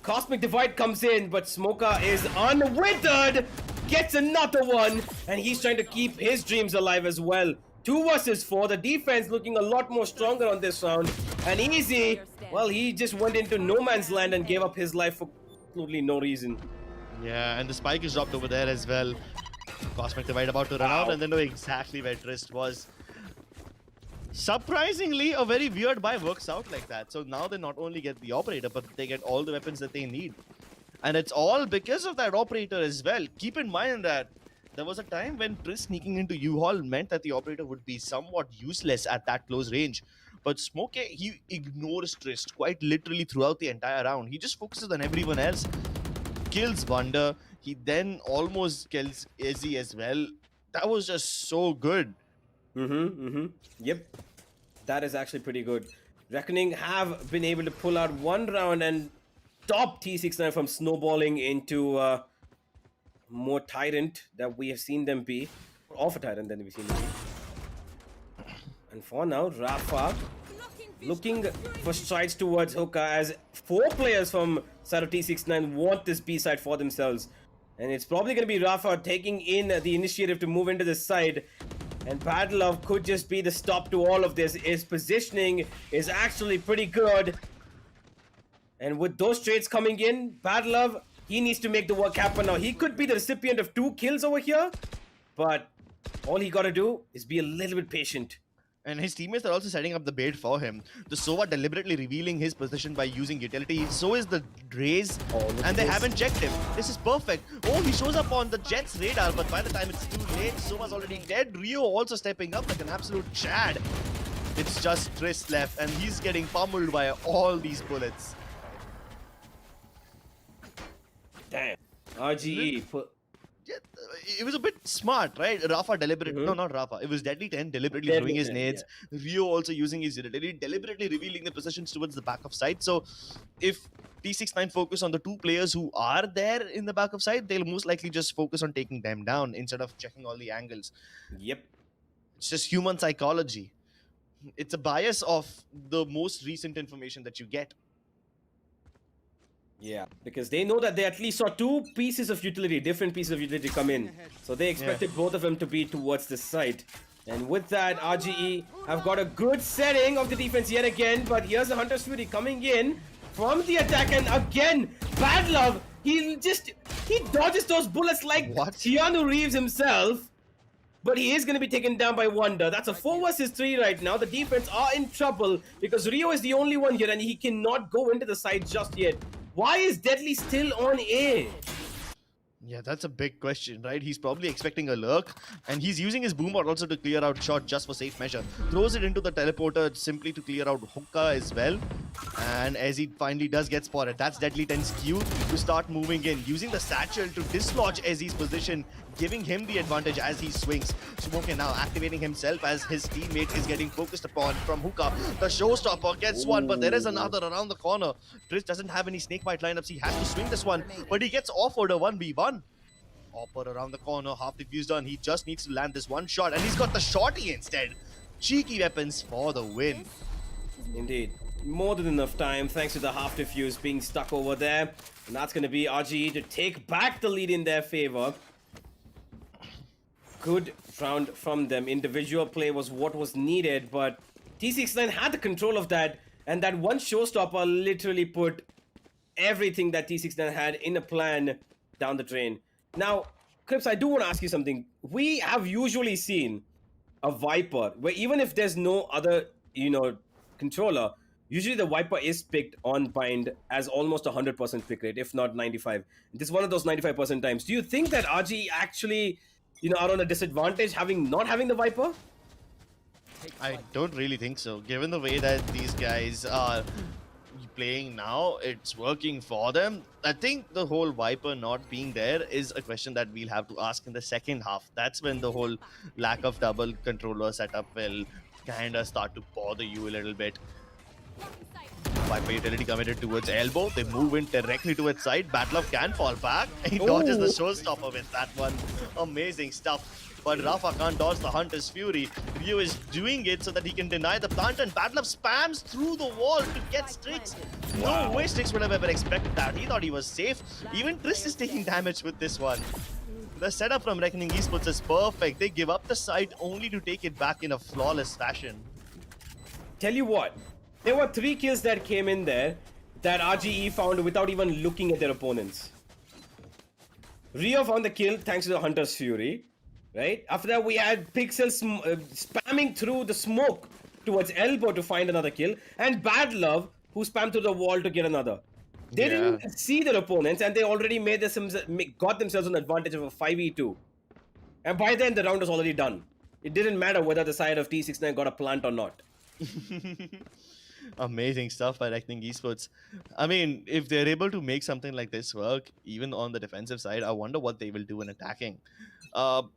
Cosmic Divide comes in, but Smoker is unwithered. Gets another one, and he's trying to keep his dreams alive as well. 2 versus 4, the defense looking a lot more stronger on this round. And Easy, well, he just went into no man's land and gave up his life for absolutely no reason. Yeah, and the spike is dropped over there as well. Cosmic Divide about to run out, and they know exactly where Trist was. Surprisingly, a very weird buy works out like that. So now they not only get the operator, but they get all the weapons that they need. And it's all because of that operator as well. Keep in mind that there was a time when Trist sneaking into U-haul meant that the operator would be somewhat useless at that close range. But Smoke, he ignores Trist quite literally throughout the entire round. He just focuses on everyone else. Kills Wonder. He then almost kills Izzy as well. That was just so good. Yep. That is actually pretty good. Reckoning have been able to pull out one round and stop T69 from snowballing into more Tyrant that we have seen them be. Or a Tyrant than we've seen them be. And for now, Rafa looking for strides towards Hookah as 4 players from side of T69 want this B side for themselves. And it's probably going to be Rafa taking in the initiative to move into this side. And Bad Love could just be the stop to all of this. His positioning is actually pretty good. And with those trades coming in, Bad Love, he needs to make the work happen now. He could be the recipient of 2 kills over here, but all he got to do is be a little bit patient. And his teammates are also setting up the bait for him. The Sova deliberately revealing his position by using utility. So is the Raze, and they haven't checked him. This is perfect. Oh, he shows up on the Jet's radar, but by the time it's too late, Sova's already dead. Rio also stepping up like an absolute Chad. It's just Trist left, and he's getting pummeled by all these bullets. Damn. RGE. Yeah, it was a bit smart, right? Rafa Mm-hmm. no, not Rafa. It was Deadly 10 deliberately Deadly throwing his 10, nades. Rio also using his utility, deliberately revealing the positions towards the back of side. So if T69 focus on the two players who are there in the back of side, they'll most likely just focus on taking them down instead of checking all the angles. Yep. It's just human psychology. It's a bias of the most recent information that you get. Yeah, because they know that they at least saw two pieces of utility, different pieces of utility come in. So they expected both of them to be towards the site. And with that, RGE have got a good setting of the defense yet again. But here's the Hunter's Fury coming in from the attack. And again, Bad Love, he dodges those bullets like Keanu Reeves himself. But he is going to be taken down by Wonder. That's a 4 versus 3 right now. The defense are in trouble because Rio is the only one here and he cannot go into the side just yet. Why is Deadly still on A? Yeah, that's a big question, right? He's probably expecting a lurk, and he's using his boomer also to clear out shot just for safe measure. Throws it into the teleporter simply to clear out hookah as well. And as he finally does get spotted, that's Deadly 10's cue to start moving in, using the satchel to dislodge Ezzy's position, giving him the advantage as he swings. Smoke now activating himself as his teammate is getting focused upon from hookah. The showstopper gets one, but there is another around the corner. Trish doesn't have any snakebite lineups. He has to swing this one, but he gets offered a 1v1. Hopper around the corner, half defuse done. He just needs to land this one shot, and he's got the shorty instead. Cheeky weapons for the win. Indeed. More than enough time thanks to the half defuse being stuck over there. And that's going to be RGE to take back the lead in their favor. Good round from them. Individual play was what was needed, but T69 had the control of that. And that one showstopper literally put everything that T69 had in a plan down the drain. Now, Crips, I do want to ask you something. We have usually seen a Viper where even if there's no other, controller, usually the Viper is picked on bind as almost 100% pick rate, if not 95. This is one of those 95% times. Do you think that RGE actually, are on a disadvantage not having the Viper? I don't really think so. Given the way that these guys are playing now, it's working for them. I think the whole Viper not being there is a question that we'll have to ask in the second half. That's when the whole lack of double controller setup will kind of start to bother you a little bit. Viper utility committed towards elbow. They move in directly towards side. Batlov can fall back. He dodges the showstopper with that one. Amazing stuff. But Rafa can't dodge the Hunter's Fury. Rio is doing it so that he can deny the plant, and Batlov spams through the wall to get Strix. No way Strix would have ever expected that. He thought he was safe. Even Triss is taking damage with this one. The setup from Reckoning Esports is perfect. They give up the site only to take it back in a flawless fashion. Tell you what, there were 3 kills that came in there that RGE found without even looking at their opponents. Rio found the kill thanks to the Hunter's Fury. Right? After that, we had Pixel spamming through the smoke towards elbow to find another kill. And Bad Love, who spammed through the wall to get another. They didn't see their opponents, and they already got themselves an advantage of a 5v2. And by then, the round was already done. It didn't matter whether the side of T69 got a plant or not. Amazing stuff by Reckoning Esports. I mean, if they're able to make something like this work, even on the defensive side, I wonder what they will do in attacking. I'm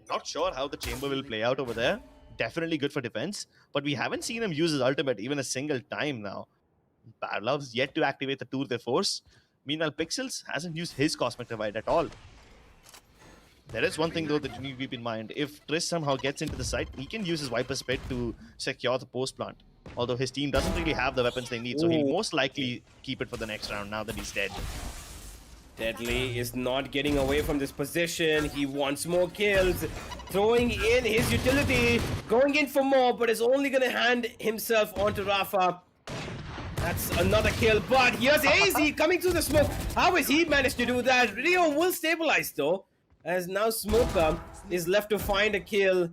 not sure how the chamber will play out over there. Definitely good for defense, but we haven't seen him use his ultimate even a single time now. Badlov's yet to activate the Tour de Force. Meanwhile, Pixels hasn't used his Cosmic Divide at all. There is one thing though that you need to keep in mind. If Triss somehow gets into the site, he can use his Viper Spit to secure the post plant. Although his team doesn't really have the weapons they need, so he'll most likely keep it for the next round now that he's dead. Deadly is not getting away from this position. He wants more kills. Throwing in his utility. Going in for more, but is only going to hand himself onto Rafa. That's another kill, but here's AZ coming through the smoke. How has he managed to do that? Rio will stabilize though, as now Smoker is left to find a kill.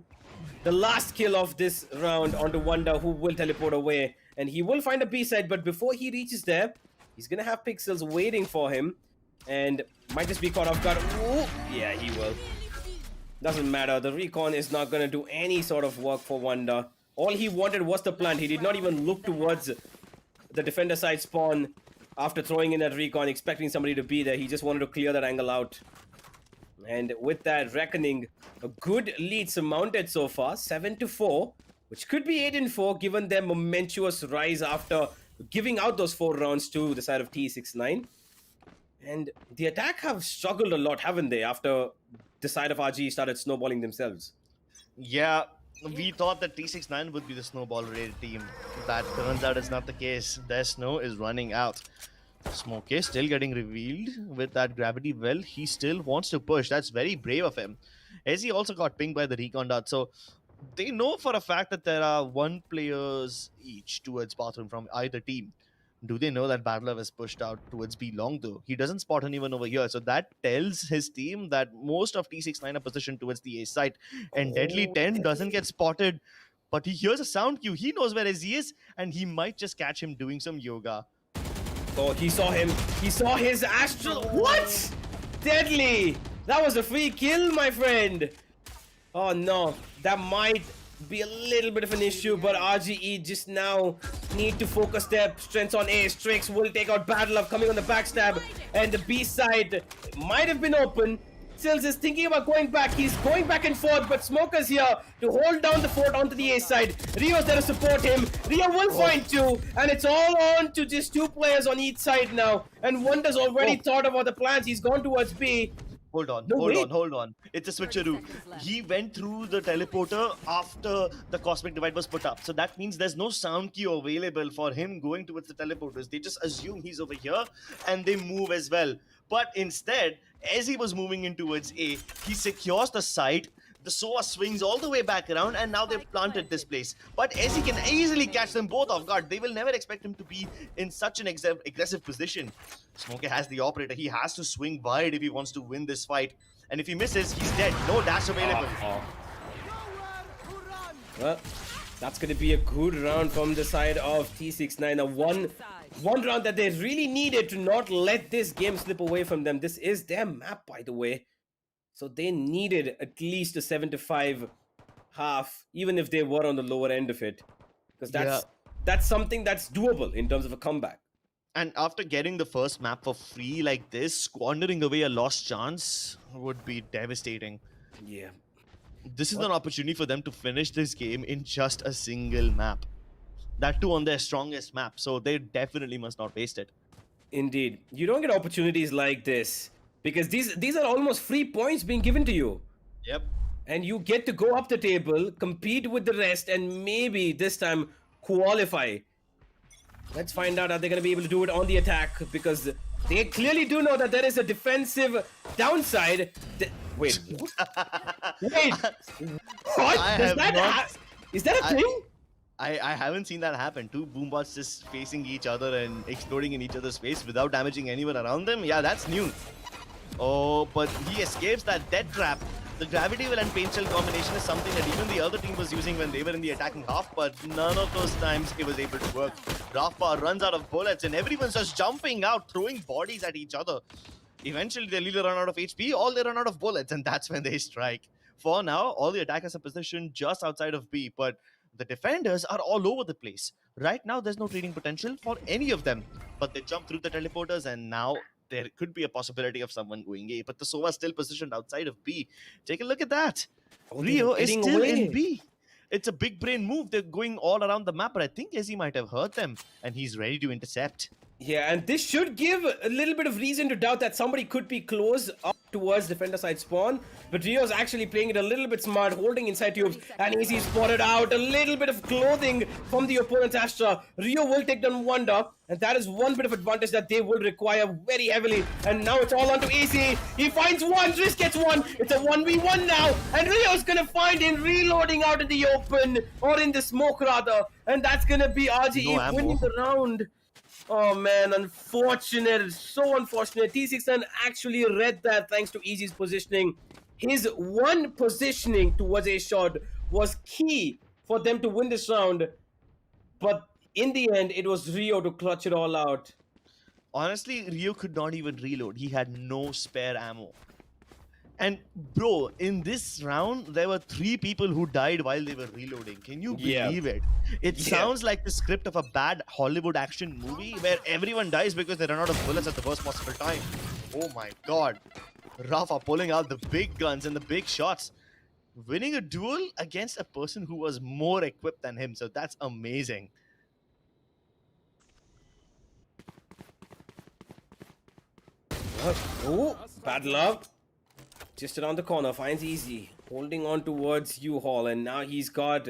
The last kill of this round onto Wonder, who will teleport away. And he will find a B-side, but before he reaches there, he's going to have Pixels waiting for him. And might just be caught off guard. Ooh, yeah, he will. Doesn't matter. The recon is not going to do any sort of work for Wonder. All he wanted was the plant. He did not even look towards the defender side spawn. After throwing in that recon, expecting somebody to be there, he just wanted to clear that angle out. And with that reckoning, a good lead surmounted so far, 7-4, which could be 8-4 given their momentous rise after giving out those 4 rounds to the side of T69. And the attack have struggled a lot, haven't they, after the side of RG started snowballing themselves? Yeah, we thought that T69 would be the snowball-rated team. That turns out it's not the case. Their snow is running out. Smokey still getting revealed with that gravity well. He still wants to push. That's very brave of him. As he also got pinged by the recon dart. So they know for a fact that there are 1 players each towards bathroom from either team. Do they know that Battler is pushed out towards B long though? He doesn't spot anyone over here. So that tells his team that most of T69 are positioned towards the A site. And Deadly 10 doesn't get spotted. But he hears a sound cue. He knows where he is. And he might just catch him doing some yoga. Oh, he saw him. He saw his astral. What? Deadly. That was a free kill, my friend. Oh no, that might be a little bit of an issue, but RGE just now need to focus their strengths on A. Strix will take out Battle of coming on the backstab, and the B side might have been open. Sills is thinking about going back. He's going back and forth, but Smoker's here to hold down the fort onto the A side. Rio's there to support him. Rio will find 2, and it's all on to just 2 players on each side now. And Wonder's already thought about the plans. He's gone towards B. Hold on, No, hold on. It's a switcheroo. He went through the teleporter after the Cosmic Divide was put up. So that means there's no sound cue available for him going towards the teleporters. They just assume he's over here and they move as well. But instead, as he was moving in towards A, he secures the site. The Sova swings all the way back around and now they've planted this place. But as he can easily catch them both off guard, they will never expect him to be in such an aggressive position. Smokey has the operator. He has to swing wide if he wants to win this fight. And if he misses, he's dead. No dash available. Well, that's going to be a good round from the side of T69. A one round that they really needed to not let this game slip away from them. This is their map, by the way. So they needed at least a 7-5 half, even if they were on the lower end of it. Because that's something that's doable in terms of a comeback. And after getting the first map for free like this, squandering away a lost chance would be devastating. Yeah. This is an opportunity for them to finish this game in just a single map. That too on their strongest map, so they definitely must not waste it. Indeed. You don't get opportunities like this because these are almost free points being given to you. Yep. And you get to go up the table, compete with the rest, and maybe this time qualify. Let's find out, are they going to be able to do it on the attack? Because they clearly do know that there is a defensive downside. Wait. Wait. What? Is that a thing? I haven't seen that happen. 2 boombots just facing each other and exploding in each other's face without damaging anyone around them. Yeah, that's new. Oh, but he escapes that death trap. The gravity well and paint shell combination is something that even the other team was using when they were in the attacking half, but none of those times it was able to work. Rafa runs out of bullets and everyone's just jumping out, throwing bodies at each other. Eventually, they'll either run out of HP or they run out of bullets, and that's when they strike. For now, all the attackers are positioned just outside of B, but the defenders are all over the place. Right now, there's no trading potential for any of them, but they jump through the teleporters, and now there could be a possibility of someone going A, but the Sova is still positioned outside of B. Take a look at that. Rio is still in B. It's a big brain move. They're going all around the map, but I think Izzy might have heard them, and he's ready to intercept. Yeah, and this should give a little bit of reason to doubt that somebody could be close up towards defender side spawn. But Rio's actually playing it a little bit smart, holding inside tubes, and Easy spotted out a little bit of clothing from the opponent's Astra. Rio will take down Wonder, and that is one bit of advantage that they will require very heavily. And now it's all onto Easy. He finds one, Risk gets one. It's a 1v1 now, and Rio's gonna find him reloading out in the open, or in the smoke rather. And that's gonna be RGE winning the round. Oh man, unfortunate, so unfortunate. T69 actually read that thanks to Easy's positioning. His one positioning towards a shot was key for them to win this round. But in the end, it was Rio to clutch it all out. Honestly, Rio could not even reload. He had no spare ammo. And bro, in this round, there were 3 people who died while they were reloading. Can you Yeah. believe it? It Yeah. sounds like the script of a bad Hollywood action movie where everyone dies because they run out of bullets at the worst possible time. Oh my god. Rafa pulling out the big guns and the big shots. Winning a duel against a person who was more equipped than him. So that's amazing. Oh, bad luck. Just around the corner, finds Easy. Holding on towards U-Haul, and now he's got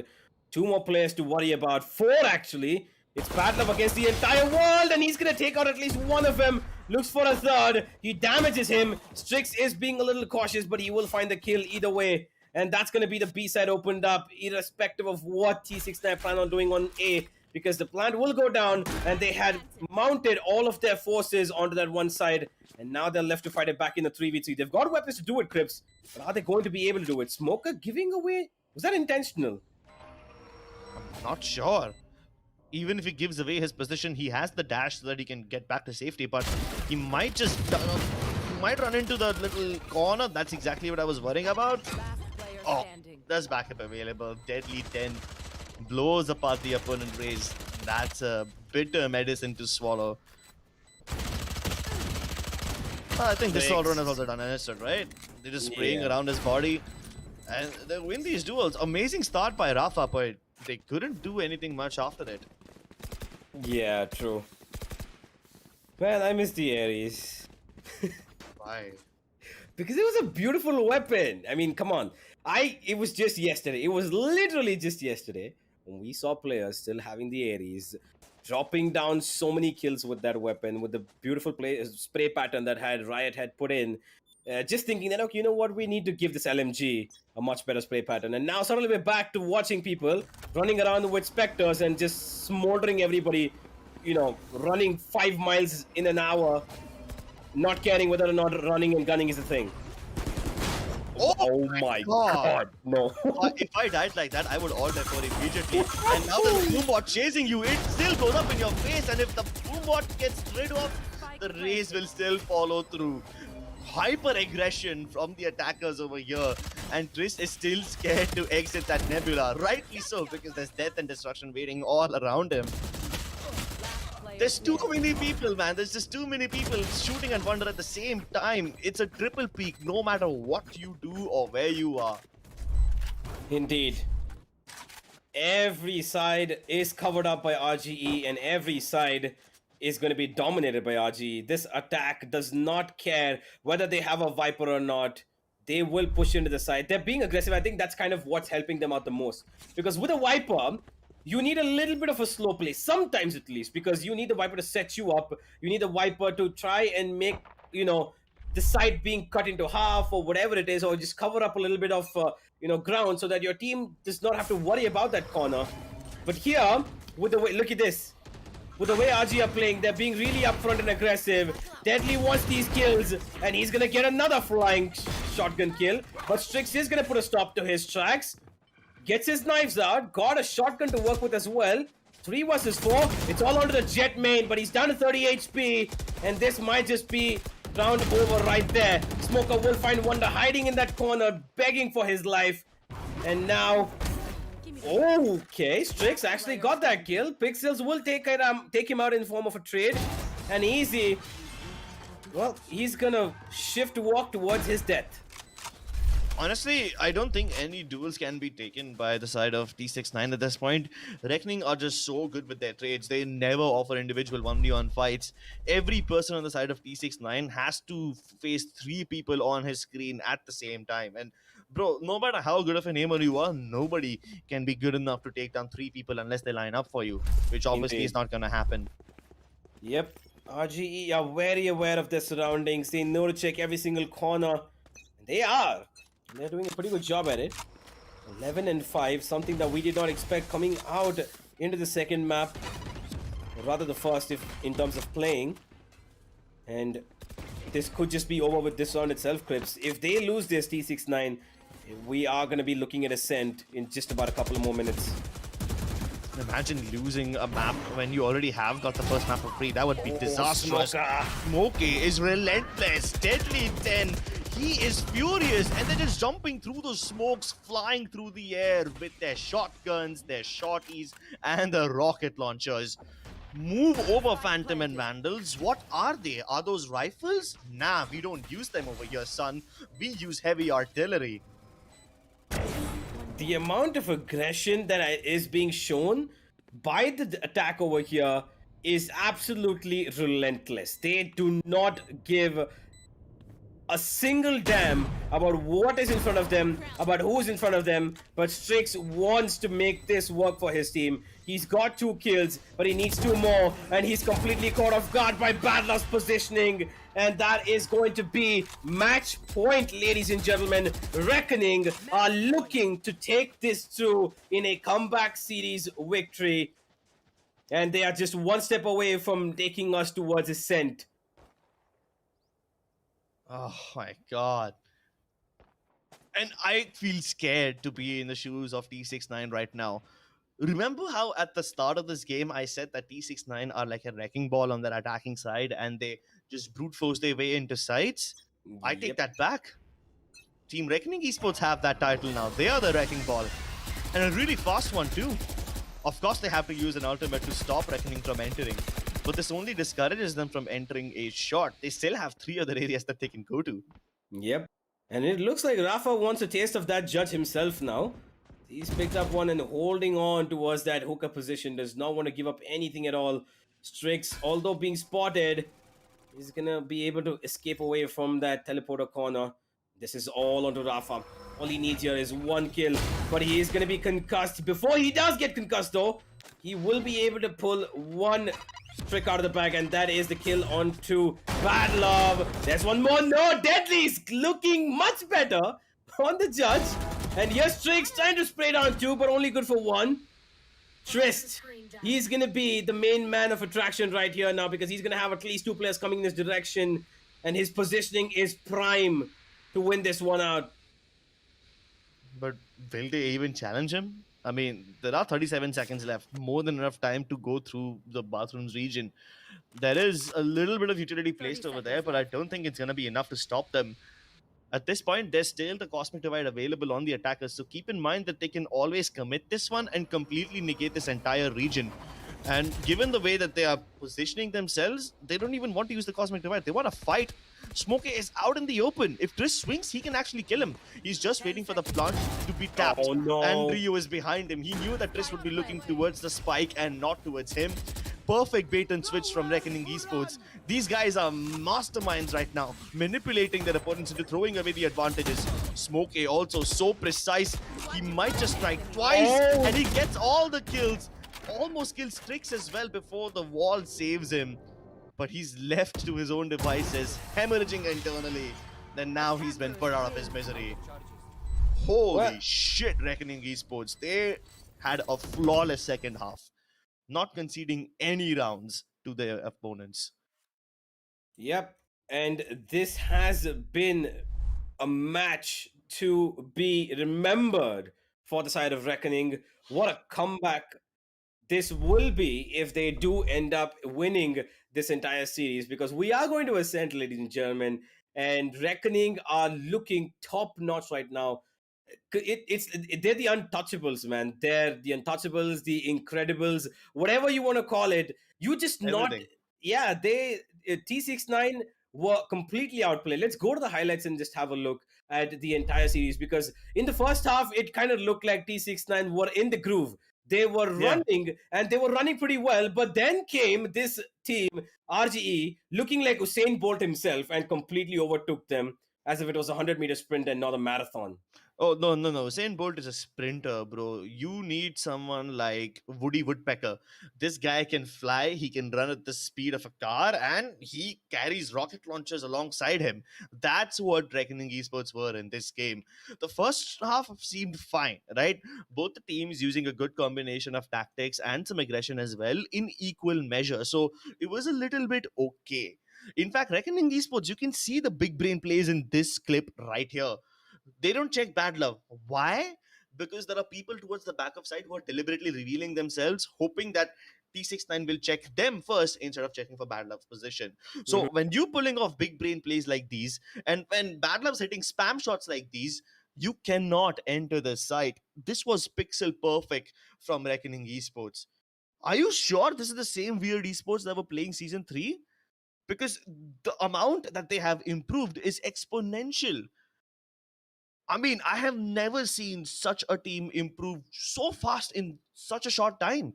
2 more players to worry about. 4 actually. It's bad luck against the entire world, and he's gonna take out at least one of them. Looks for a third. He damages him. Strix is being a little cautious, but he will find the kill either way. And that's gonna be the B side opened up, irrespective of what T69 plan on doing on A. Because the plant will go down, and they had mounted all of their forces onto that one side, and now they're left to fight it back in the 3v3. They've got weapons to do it, Crips, but are they going to be able to do it? Smoker giving away? Was that intentional? I'm not sure. Even if he gives away his position, he has the dash so that he can get back to safety, but he might just might run into the little corner. That's exactly what I was worrying about. Oh, there's backup available. Deadly 10 blows apart the opponent raise. That's a bitter medicine to swallow. I think this all run is also done understood, right? They're just spraying around his body. And they win these duels. Amazing start by Rafa, but they couldn't do anything much after it. Yeah, true. Well, I miss the Ares. Why? Because it was a beautiful weapon. I mean, come on. It was just yesterday. It was literally just yesterday when we saw players still having the Ares, dropping down so many kills with that weapon, with the beautiful spray pattern that Riot had put in. Just thinking that, okay, you know what, we need to give this LMG a much better spray pattern. And now suddenly we're back to watching people running around with Spectres and just smoldering everybody, you know, running 5 miles in an hour, not caring whether or not running and gunning is a thing. Oh my god, no. If I died like that, I would alt F4 immediately. And now the boombot chasing you, it still goes up in your face, and if the boombot gets rid of, the race will still follow through. Hyper aggression from the attackers over here, and Trist is still scared to exit that nebula. Rightly so, because there's death and destruction waiting all around him. There's too many people, man. There's just too many people shooting at Wonder at the same time. It's a triple peak, no matter what you do or where you are. Indeed. Every side is covered up by RGE, and every side is going to be dominated by RGE. This attack does not care whether they have a Viper or not. They will push into the side. They're being aggressive. I think that's kind of what's helping them out the most. Because with a Viper, you need a little bit of a slow play, sometimes at least, because you need the Viper to set you up. You need the Viper to try and make, you know, the side being cut into half or whatever it is, or just cover up a little bit of, you know, ground so that your team does not have to worry about that corner. But here, with the way, look at this. With the way RG are playing, they're being really upfront and aggressive. Deadly wants these kills, and he's gonna get another flying shotgun kill. But Strix is gonna put a stop to his tracks. Gets his knives out, got a shotgun to work with as well. 3 versus 4. It's all onto the Jet main, but he's down to 30 HP. And this might just be round over right there. Smoker will find Wonder hiding in that corner, begging for his life. And now, okay, Strix actually got that kill. Pixels will take him out in form of a trade. And Easy, well, he's gonna shift walk towards his death. Honestly, I don't think any duels can be taken by the side of T69 at this point. Reckoning are just so good with their trades. They never offer individual 1v1 fights. Every person on the side of T69 has to face 3 people on his screen at the same time. And bro, no matter how good of an aimer you are, nobody can be good enough to take down 3 people unless they line up for you, which obviously is not going to happen. Yep, RGE are very aware of their surroundings. They know to check every single corner. They are. They're doing a pretty good job at it. 11 and 5, something that we did not expect coming out into the second map. Or rather the first, if in terms of playing. And this could just be over with this round itself, Crips. If they lose this T69, we are going to be looking at Ascent in just about a couple of more minutes. Imagine losing a map when you already have got the first map for free. That would be disastrous. Smokey is relentless. Deadly 10. He is furious, and they're just jumping through those smokes, flying through the air with their shotguns, their shorties, and the rocket launchers. Move over, Phantom and Vandals. What are they? Are those rifles? Nah, we don't use them over here, son. We use heavy artillery. The amount of aggression that is being shown by the attack over here is absolutely relentless. They do not give a single damn about what is in front of them, about who's in front of them, but Strix wants to make this work for his team. He's got 2 kills, but he needs 2 more, and he's completely caught off guard by Badler's positioning, and that is going to be match point, ladies and gentlemen. Reckoning are looking to take this through in a comeback series victory, and they are just one step away from taking us towards Ascent. Oh my god. And I feel scared to be in the shoes of T69 right now. Remember how at the start of this game I said that T69 are like a wrecking ball on their attacking side and they just brute force their way into sites? I take that back. Team Reckoning Esports have that title now. They are the wrecking ball. And a really fast one too. Of course they have to use an ultimate to stop Reckoning from entering. But this only discourages them from entering a shot. They still have 3 other areas that they can go to. Yep. And it looks like Rafa wants a taste of that judge himself now. He's picked up one and holding on towards that hooker position. Does not want to give up anything at all. Strix, although being spotted, is going to be able to escape away from that teleporter corner. This is all onto Rafa. All he needs here is 1 kill. But he is going to be concussed. Before he does get concussed though, he will be able to pull 1 trick out of the bag, and that is the kill onto Bad Love. There's one more. No, Deadly's looking much better on the judge. And here's Strix trying to spray down 2, but only good for 1. Trist, he's going to be the main man of attraction right here now because he's going to have at least 2 players coming in this direction. And his positioning is prime to win this one out. But will they even challenge him? I mean, there are 37 seconds left. More than enough time to go through the bathrooms region. There is a little bit of utility placed over there, but I don't think it's going to be enough to stop them. At this point, there's still the Cosmic Divide available on the attackers, so keep in mind that they can always commit this one and completely negate this entire region. And given the way that they are positioning themselves, they don't even want to use the Cosmic Divide. They want to fight. Smokey is out in the open. If Trish swings, he can actually kill him. He's just waiting for the plant to be tapped. Oh, no. And Ryu is behind him. He knew that Trish would be looking towards the spike and not towards him. Perfect bait and switch from Reckoning Esports. These guys are masterminds right now, manipulating their opponents into throwing away the advantages. Smokey also so precise. He might just strike twice, and he gets all the kills. Almost kills Strix as well before the wall saves him. But he's left to his own devices, hemorrhaging internally. Then now he's been put out of his misery. Holy shit, Reckoning Esports. They had a flawless second half, not conceding any rounds to their opponents. Yep, and this has been a match to be remembered for the side of Reckoning. What a comeback this will be if they do end up winning this entire series, because we are going to Ascent, ladies and gentlemen, and Reckoning are looking top notch right now. They're the untouchables, man. They're the untouchables, the incredibles, whatever you want to call it. You just Everything. not, yeah. They T69 were completely outplayed. Let's go to the highlights and just have a look at the entire series, because in the first half it kind of looked like T69 were in the groove. They were running and they were running pretty well, but then came this team, RGE, looking like Usain Bolt himself and completely overtook them as if it was a 100-meter sprint and not a marathon. Oh, no. Usain Bolt is a sprinter, bro. You need someone like Woody Woodpecker. This guy can fly, he can run at the speed of a car, and he carries rocket launchers alongside him. That's what Reckoning Esports were in this game. The first half seemed fine, right? Both the teams using a good combination of tactics and some aggression as well in equal measure. So it was a little bit okay. In fact, Reckoning Esports, you can see the big brain plays in this clip right here. They don't check Bad Love. Why? because there are people towards the back of side who are deliberately revealing themselves, hoping that T69 will check them first instead of checking for Bad Love's position. So Mhm. when you pulling off big brain plays like these, and when Bad Love's hitting spam shots like these, you cannot enter the site. This was pixel perfect from Reckoning Esports. Are you sure this is the same weird esports that were playing season 3? Because the amount that they have improved is exponential. I mean, I have never seen such a team improve so fast in such a short time.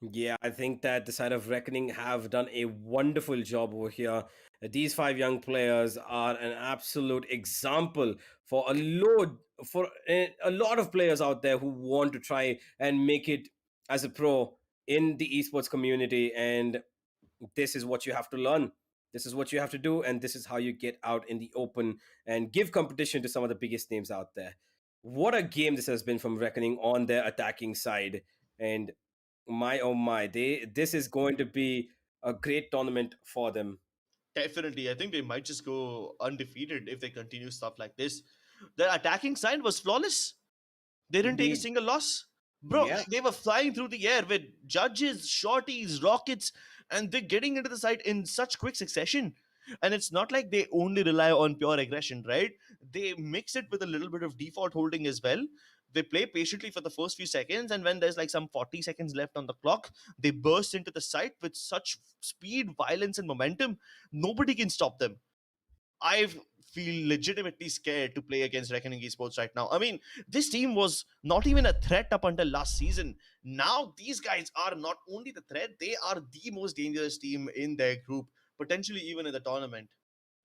Yeah, I think that the side of Reckoning have done a wonderful job over here. These five young players are an absolute example for a lot of players out there who want to try and make it as a pro in the esports community. And this is what you have to learn. This is what you have to do, and this is how you get out in the open and give competition to some of the biggest names out there. What a game this has been from Reckoning on their attacking side. And my oh my, this is going to be a great tournament for them. Definitely, I think they might just go undefeated if they continue stuff like this. Their attacking side was flawless. They didn't take a Indeed. single loss. Bro, Yeah. they were flying through the air with judges, shorties, rockets, and they're getting into the site in such quick succession. And it's not like they only rely on pure aggression, right? They mix it with a little bit of default holding as well. They play patiently for the first few seconds, and when there's like some 40 seconds left on the clock, they burst into the site with such speed, violence, and momentum. Nobody can stop them. I feel legitimately scared to play against Reckoning Esports right now. I mean, this team was not even a threat up until last season. Now, these guys are not only the threat, they are the most dangerous team in their group, potentially even in the tournament.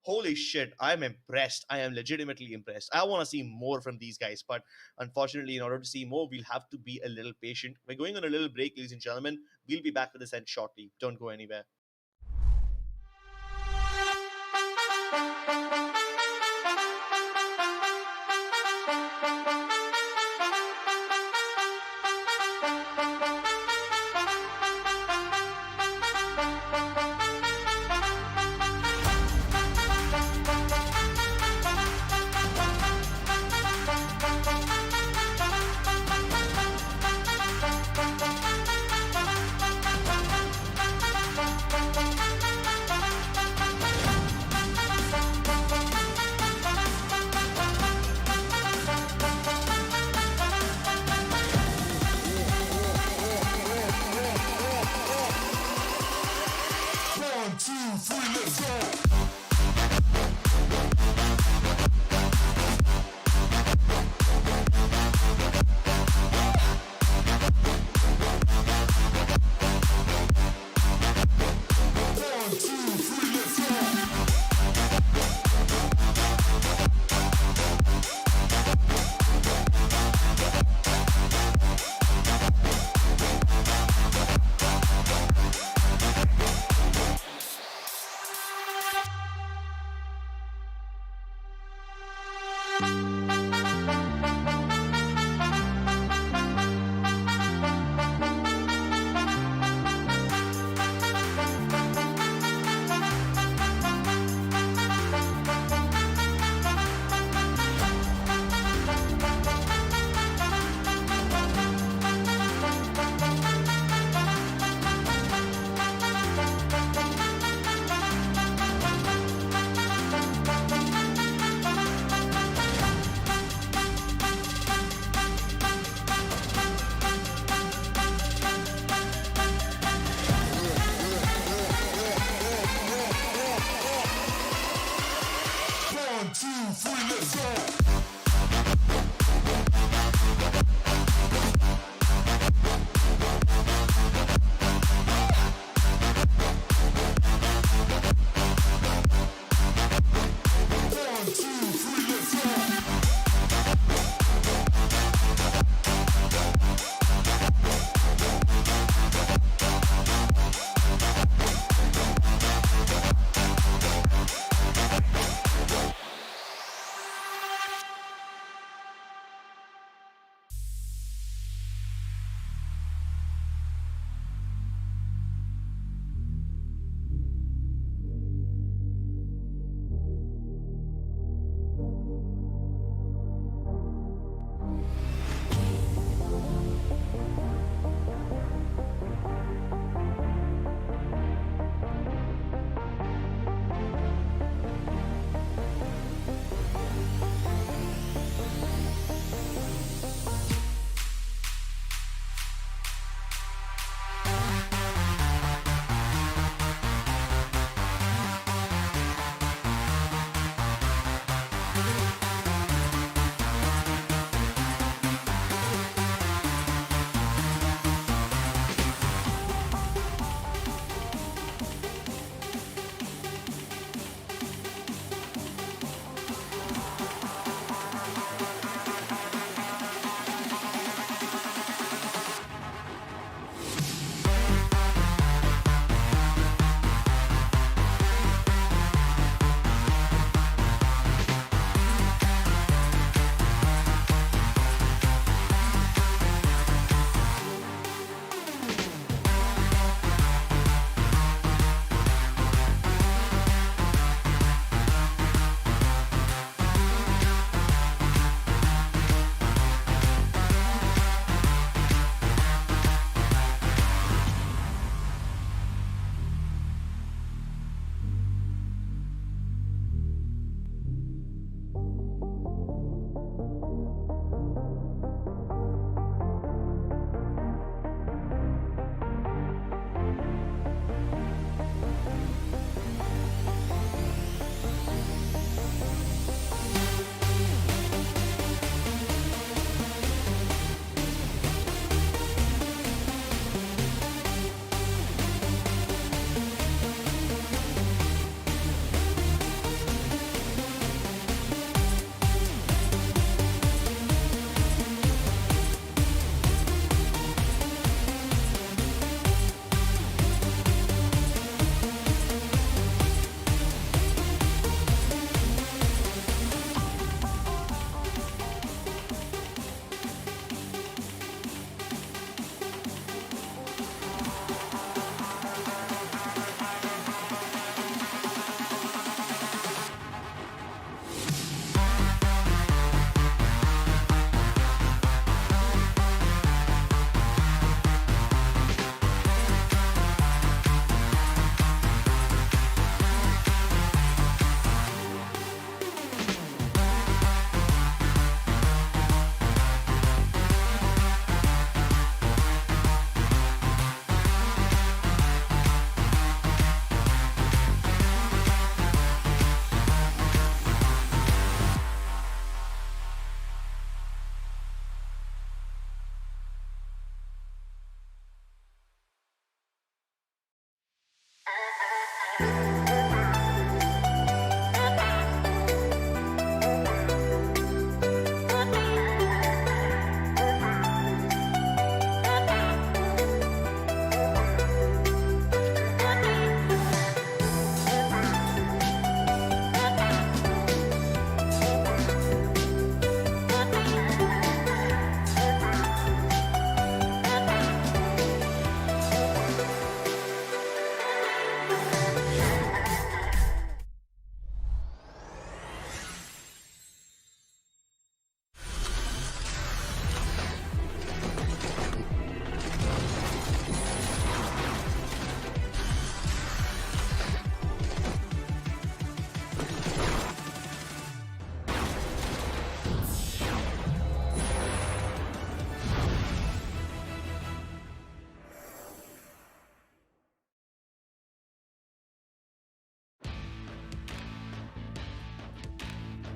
Holy shit, I'm impressed. I am legitimately impressed. I want to see more from these guys, but unfortunately, in order to see more, we'll have to be a little patient. We're going on a little break, ladies and gentlemen. We'll be back with this end shortly. Don't go anywhere.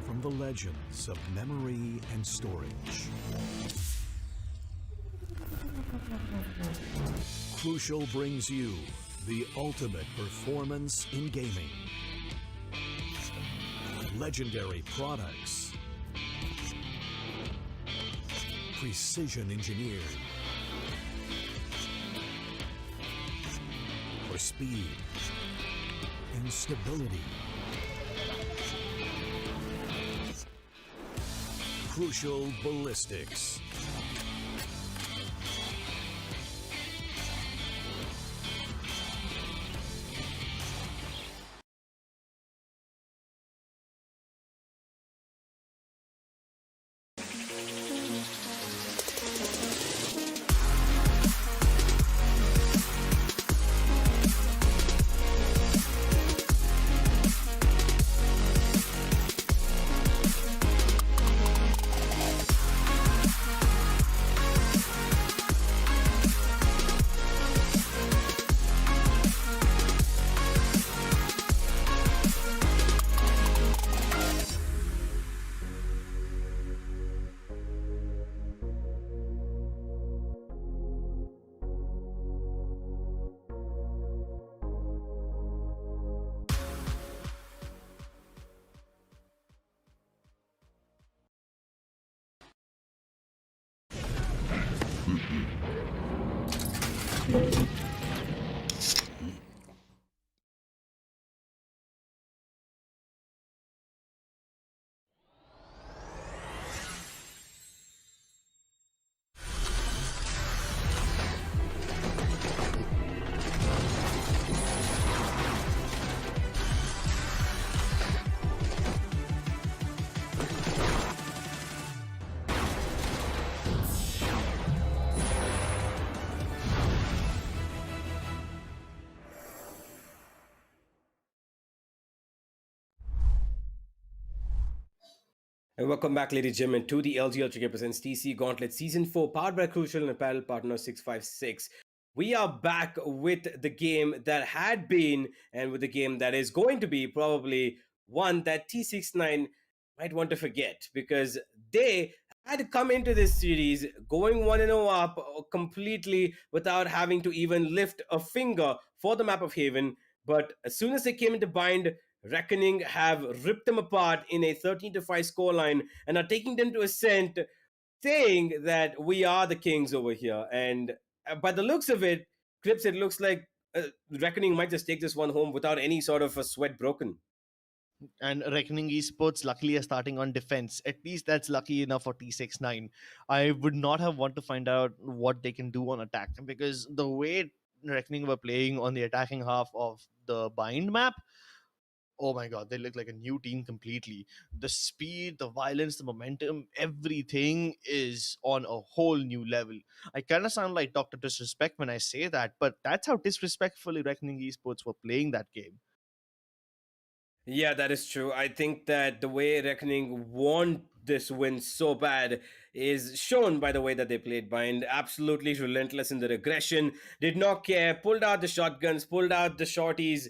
From the legends of memory and storage, Crucial brings you the ultimate performance in gaming. Legendary products, precision engineered for speed and stability. Crucial Ballistics. And welcome back, ladies and gentlemen, to the LG Ultragear presents TC Gauntlet Season 4, powered by Crucial and apparel partner 656. We are back with the game that had been, and with the game that is going to be, probably one that T69 might want to forget, because they had come into this series going 1-0 up completely without having to even lift a finger for the map of Haven. But as soon as they came into bind, Reckoning have ripped them apart in a 13-5 scoreline and are taking them to Ascent, saying that we are the kings over here. And by the looks of it, Crips, it looks like Reckoning might just take this one home without any sort of a sweat broken. And Reckoning Esports luckily are starting on defense. At least that's lucky enough for T69. I would not have want to find out what they can do on attack, because the way Reckoning were playing on the attacking half of the bind map, oh my god, they look like a new team completely. The speed, the violence, the momentum, everything is on a whole new level. I kind of sound like Dr. Disrespect when I say that, but that's how disrespectfully Reckoning Esports were playing that game. Yeah, that is true. I think that the way Reckoning want this win so bad is shown by the way that they played Bind. Absolutely relentless in their aggression, did not care, pulled out the shotguns, pulled out the shorties.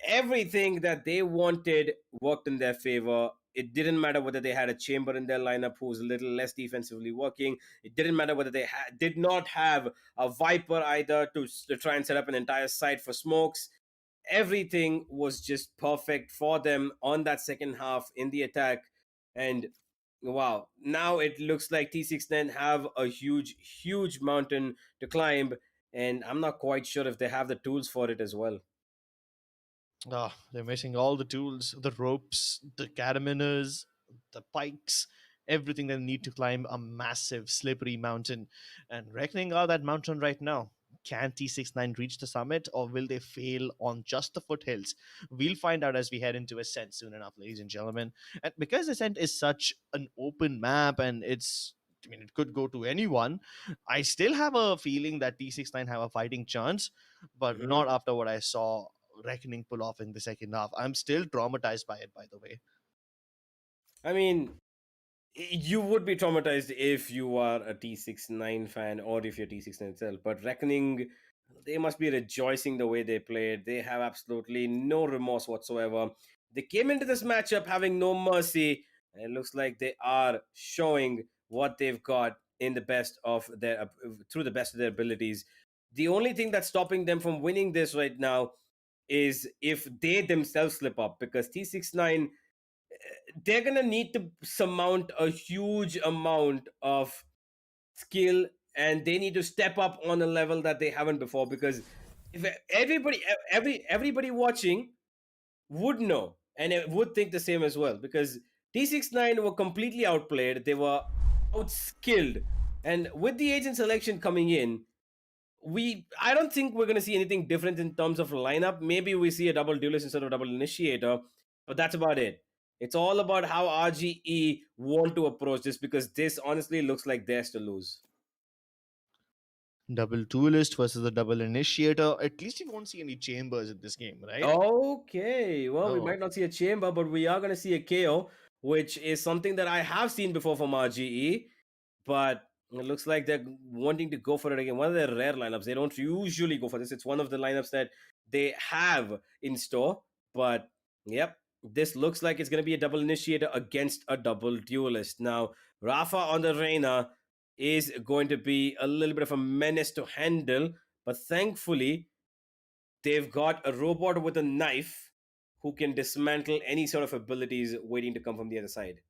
Everything that they wanted worked in their favor. It didn't matter whether they had a chamber in their lineup who was a little less defensively working. It didn't matter whether they did not have a Viper either to try and set up an entire site for smokes. everything was just perfect for them on that second half in the attack. And wow, now it looks like T69 have a huge mountain to climb, and I'm not quite sure if they have the tools for it as well. Ah, they're missing all the tools, the ropes, the carabineers, the pikes, everything they need to climb a massive, slippery mountain. And reckoning out that mountain right now. Can T69 reach the summit or will they fail on just the foothills? We'll find out as we head into Ascent soon enough, ladies and gentlemen. And because Ascent is such an open map and I mean, it could go to anyone. I still have a feeling that T69 have a fighting chance, but Mhm. not after what I saw Reckoning pull off in the second half. I'm still traumatized by it, by the way. I mean, you would be traumatized if you are a T69 fan or if you're T69 itself. But Reckoning, they must be rejoicing the way they played. They have absolutely no remorse whatsoever. They came into this matchup having no mercy, and it looks like they are showing what they've got in the best of their through the best of their abilities. The only thing that's stopping them from winning this right now is if they themselves slip up, because T69, they're gonna need to surmount a huge amount of skill, and they need to step up on a level that they haven't before, because if everybody watching would know and it would think the same as well, because T69 were completely outplayed, they were outskilled, and with the agent selection coming in, I don't think we're going to see anything different in terms of lineup. Maybe we see a double duelist instead of a double initiator, but that's about it. It's all about how RGE want to approach this, because this honestly looks like theirs to lose. Double duelist versus the double initiator. At least you won't see any chambers in this game, right? Okay, well, we Oh, might not see a chamber, but we are going to see a KO, which is something that I have seen before from RGE, but it looks like they're wanting to go for it again. One of their rare lineups. They don't usually go for this. It's one of the lineups that they have in store, but yep, this looks like it's going to be a double initiator against a double duelist. Now, Rafa on the Reina is going to be a little bit of a menace to handle, but thankfully, they've got a robot with a knife who can dismantle any sort of abilities waiting to come from the other side.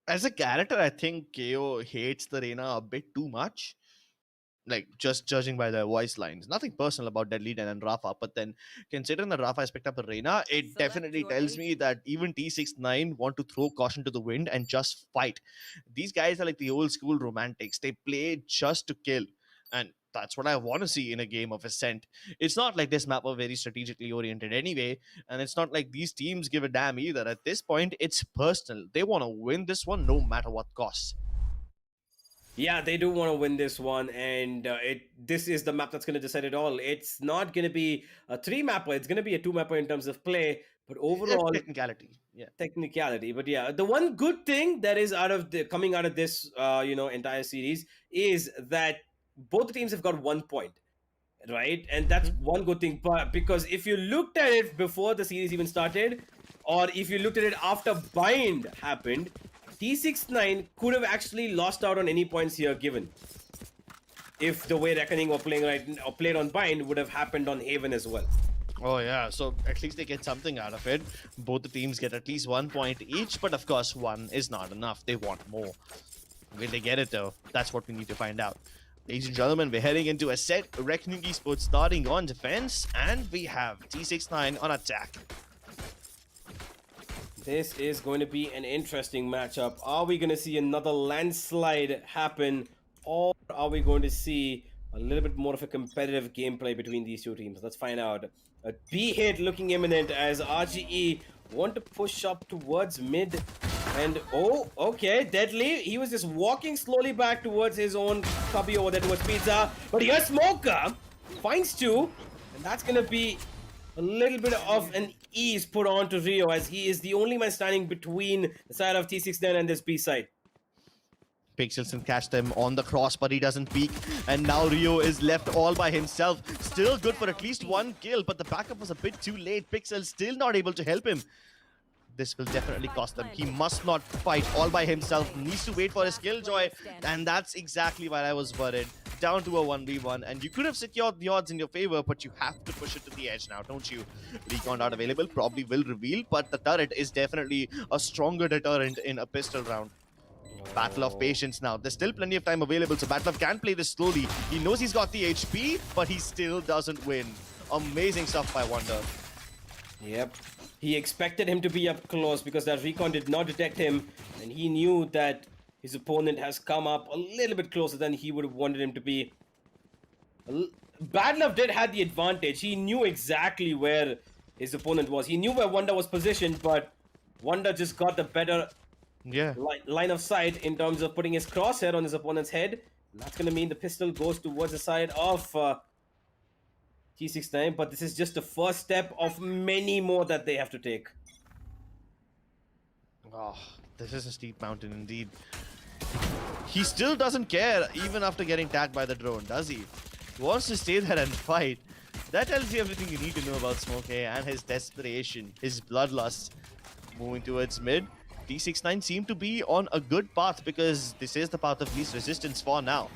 as a character, I think KO hates the Reina a bit too much. Like, just judging by their voice lines. Nothing personal about Deadly Den and Rafa, but then considering that Rafa has picked up a Reina, it definitely tells me that even T69 want to throw caution to the wind and just fight. These guys are like the old school romantics. They play just to kill. And that's what I want to see in a game of Ascent. It's not like this map are very strategically oriented anyway, and it's not like these teams give a damn either. At this point, it's personal. They want to win this one no matter what costs. Yeah, they do want to win this one, and this is the map that's going to decide it all. It's not going to be a three mapper; it's going to be a two mapper in terms of play. But overall, Technicality, yeah. technicality. But yeah, the one good thing that is out of the coming out of this, entire series is that both the teams have got 1 point, right? And that's Mhm. one good thing. But because if you looked at it before the series even started, or if you looked at it after bind happened, T69 could have actually lost out on any points here given, if the way Reckoning were playing right or played on bind would have happened on Haven as well. Oh yeah, so at least they get something out of it. Both the teams get at least 1 point each, but of course one is not enough. They want more. Will they get it though? That's what we need to find out. Ladies and gentlemen, we're heading into a set. Reckoning Esports starting on defense, and we have T69 on attack. This is going to be an interesting matchup. Are we going to see another landslide happen, or are we going to see a little bit more of a competitive gameplay between these two teams? Let's find out. A B hit looking imminent as RGE want to push up towards mid. And oh, okay, Deadly. He was just walking slowly back towards his own cubby over there towards Pizza. But here's Smoker. Finds two. And that's going to be a little bit of an ease put on to Rio, as he is the only man standing between the side of T69 and this B side. Pixels can catch them on the cross, but he doesn't peek. And now Rio is left all by himself. Still good for at least one kill, but the backup was a bit too late. Pixel still not able to help him. this will definitely cost them. He must not fight all by himself, needs to wait for his killjoy, and that's exactly why I was worried. Down to a 1v1, and you could have secured the odds in your favor, but you have to push it to the edge now, don't you? Recon not available, probably will reveal, but the turret is definitely a stronger deterrent in a pistol round. Battle of Patience now. There's still plenty of time available, so Battle of can play this slowly. He knows he's got the HP, but he still doesn't win. Amazing stuff by Wonder. Yep. He expected him to be up close because that recon did not detect him, and he knew that his opponent has come up a little bit closer than he would have wanted him to be. Bad Love did have the advantage. He knew exactly where his opponent was. He knew where Wonder was positioned, but Wonder just got the better line of sight in terms of putting his crosshair on his opponent's head. That's going to mean the pistol goes towards the side of T69, but this is just the first step of many more that they have to take. Oh, this is a steep mountain indeed. He still doesn't care, even after getting tagged by the drone, does he? He wants to stay there and fight. That tells you everything you need to know about Smokey and his desperation, his bloodlust. Moving towards mid, T69 seem to be on a good path because this is the path of least resistance for now.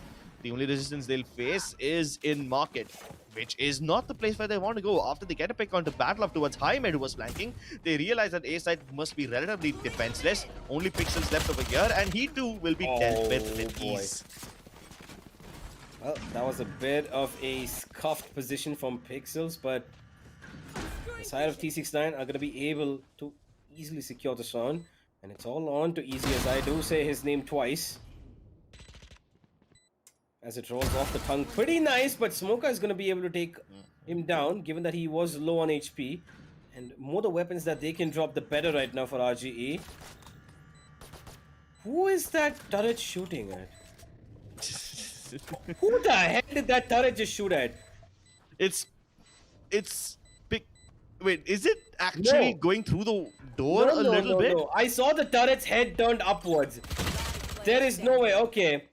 The only resistance they'll face is in market, which is not the place where they want to go. After they get a pick onto Battle Up towards high mid who was flanking, they realize that A side must be relatively defenseless. Only pixels left over here, and he too will be dealt with ease. Well, that was a bit of a scuffed position from Pixels, but the side of T69 are going to be able to easily secure this round. And it's all on to Easy, as I do say his name twice, as it rolls off the tongue. Pretty nice, but Smoker is going to be able to take him down, given that he was low on HP. And more the weapons that they can drop, the better right now for RGE. Who is that turret shooting at? Who the heck did that turret just shoot at? It's big. Wait, is it actually going through the door a little bit? No. I saw the turret's head turned upwards. There is no way. Okay.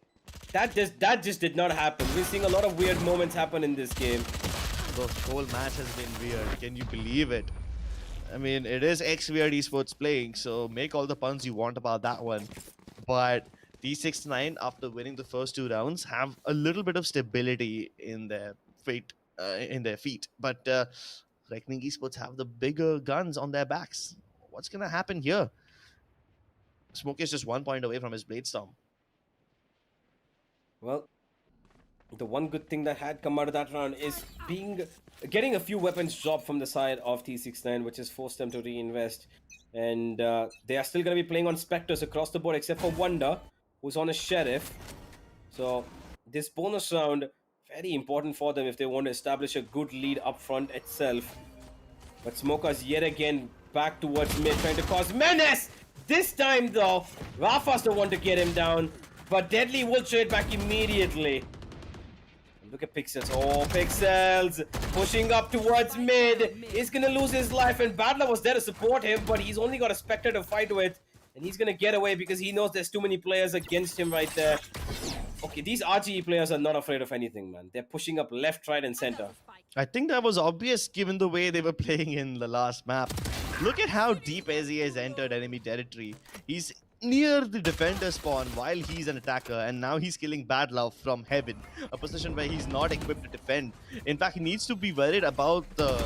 That just did not happen. We're seeing a lot of weird moments happen in this game. The whole match has been weird. Can you believe it? I mean, it is X-Weird Esports playing, so make all the puns you want about that one. But T69, after winning the first 2 rounds, have a little bit of stability in their feet. But Reckoning Esports have the bigger guns on their backs. What's gonna happen here? Smokey is just 1 point away from his Blade Storm. Well, the one good thing that had come out of that round is getting a few weapons dropped from the side of T69, which has forced them to reinvest. And they are still going to be playing on Spectres across the board, except for Wonder, who's on a Sheriff. So this bonus round, very important for them if they want to establish a good lead up front itself. But Smoker's yet again back towards mid, trying to cause menace! This time though, Rafa's the one to get him down. But Deadly will trade back immediately. Look at Pixels. Oh, Pixels pushing up towards mid. He's gonna lose his life, and Badler was there to support him, but he's only got a Spectre to fight with. And he's gonna get away because he knows there's too many players against him right there. Okay, these RGE players are not afraid of anything, man. They're pushing up left, right, and center. I think that was obvious given the way they were playing in the last map. Look at how deep Ezzy has entered enemy territory. He's near the defender spawn while he's an attacker, and now he's killing Bad Love from heaven, a position where he's not equipped to defend. In fact, he needs to be worried about the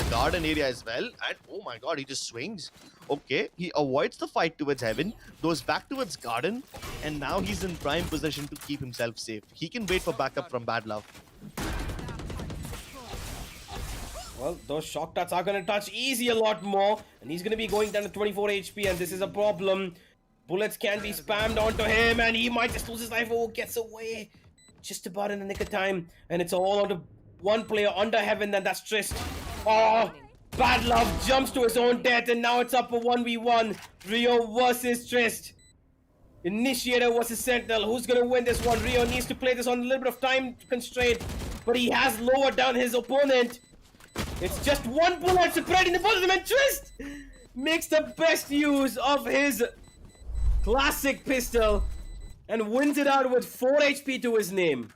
garden area as well. And oh my god, he just swings. Okay, he avoids the fight towards heaven, goes back towards garden, and now he's in prime position to keep himself safe. He can wait for backup from Bad Love. Well, those shock darts are going to touch Easy a lot more. And he's going to be going down to 24 HP. And this is a problem. Bullets can be spammed onto him. And he might just lose his life. Oh, gets away. Just about in the nick of time. And it's all onto one player under heaven. And that's Trist. Oh, Bad Love jumps to his own death. And now it's up for 1v1. Rio versus Trist. Initiator versus Sentinel. Who's going to win this one? Rio needs to play this on a little bit of time constraint. But he has lowered down his opponent. It's just one bullet separating the both of them, and Trist makes the best use of his classic pistol and wins it out with 4 HP to his name.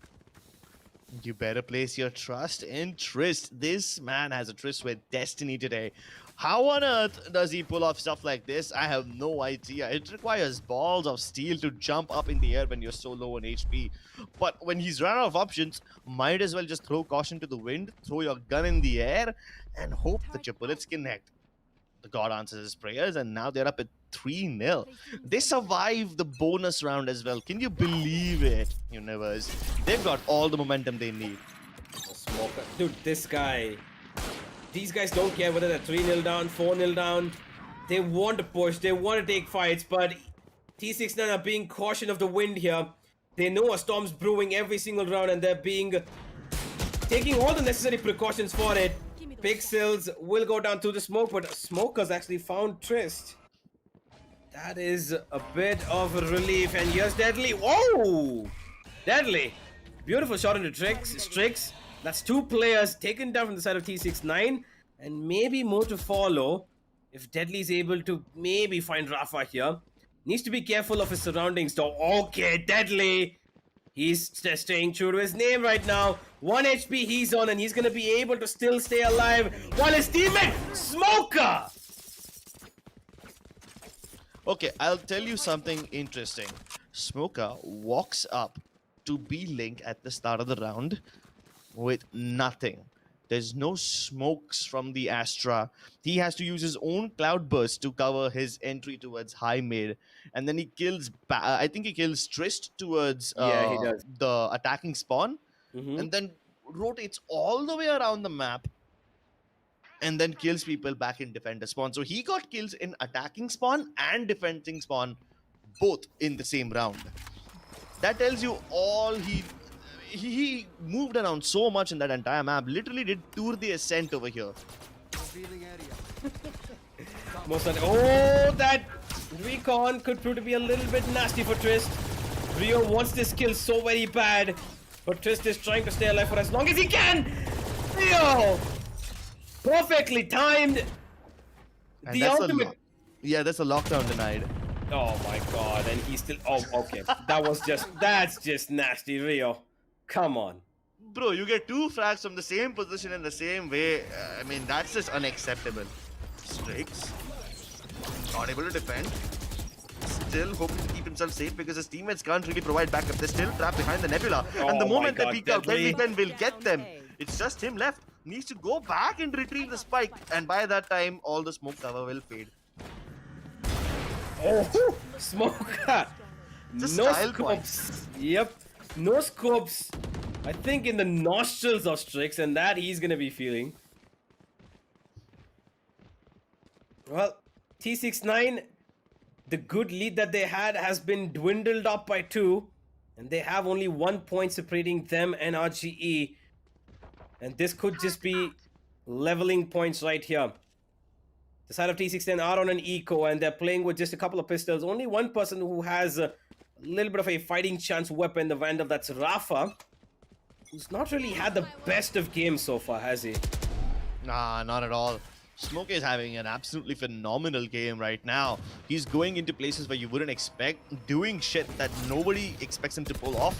You better place your trust in Trist. This man has a tryst with destiny today. How on earth does he pull off stuff like this? I have no idea. It requires balls of steel to jump up in the air when you're so low on HP. But when he's run out of options, might as well just throw caution to the wind, throw your gun in the air, and hope that your bullets connect. The god answers his prayers, and now they're up at 3-0. They survive the bonus round as well. Can you believe it, Universe? They've got all the momentum they need. Smoker. Dude, this guy. These guys don't care whether they're 3-0 down, 4-0 down. They want to push, they want to take fights, but T69 are being cautious of the wind here. They know a storm's brewing every single round, and they're taking all the necessary precautions for it. Pixels will go down through the smoke, but Smoker's actually found Trist. That is a bit of a relief, and here's Deadly. Whoa! Deadly! Beautiful shot into Strix. That's 2 players taken down from the side of T69, and maybe more to follow if Deadly is able to maybe find Rafa here. Needs to be careful of his surroundings though. Okay, Deadly! He's staying true to his name right now. 1 HP he's on, and he's gonna be able to still stay alive while his teammate, Smoker! Okay, I'll tell you something interesting. Smoker walks up to B-Link at the start of the round with nothing. There's no smokes from the Astra. He has to use his own cloud burst to cover his entry towards high mid, and then he kills. I think he kills Trist towards he does. the attacking spawn, and then rotates all the way around the map, and then kills people back in defender spawn. So he got kills in attacking spawn and defending spawn, both in the same round. That tells you all he moved around so much in that entire map. Literally did tour the Ascent over here. Oh, that recon could prove to be a little bit nasty for Trist. Rio wants this kill so very bad, but Trist is trying to stay alive for as long as he can. Rio, perfectly timed. And The that's ultimate. that's a lockdown denied. Oh my god, and he's still. Oh, okay. That's just nasty, Rio. Come on. Bro, you get 2 frags from the same position in the same way. I mean, that's just unacceptable. Strix, not able to defend. Still hoping to keep himself safe because his teammates can't really provide backup. They're still trapped behind the Nebula. And the moment they peek out, then will get them. It's just him left. Needs to go back and retrieve the spike. And by that time, all the smoke cover will fade. Oh, Smoker. Just No style scopes. Yep. No scopes. I think in the nostrils of Strix, and that he's gonna be feeling. Well, T69, the good lead that they had has been dwindled up by 2, and they have only 1 point separating them and RGE. And this could just be leveling points right here. The side of T69 are on an eco, and they're playing with just a couple of pistols. Only one person who has a little bit of a fighting chance weapon, the Vandal, that's Rafa, who's not really had the best of games so far, has he? Nah, not at all. Smoke is having an absolutely phenomenal game right now. He's going into places where you wouldn't expect, doing shit that nobody expects him to pull off.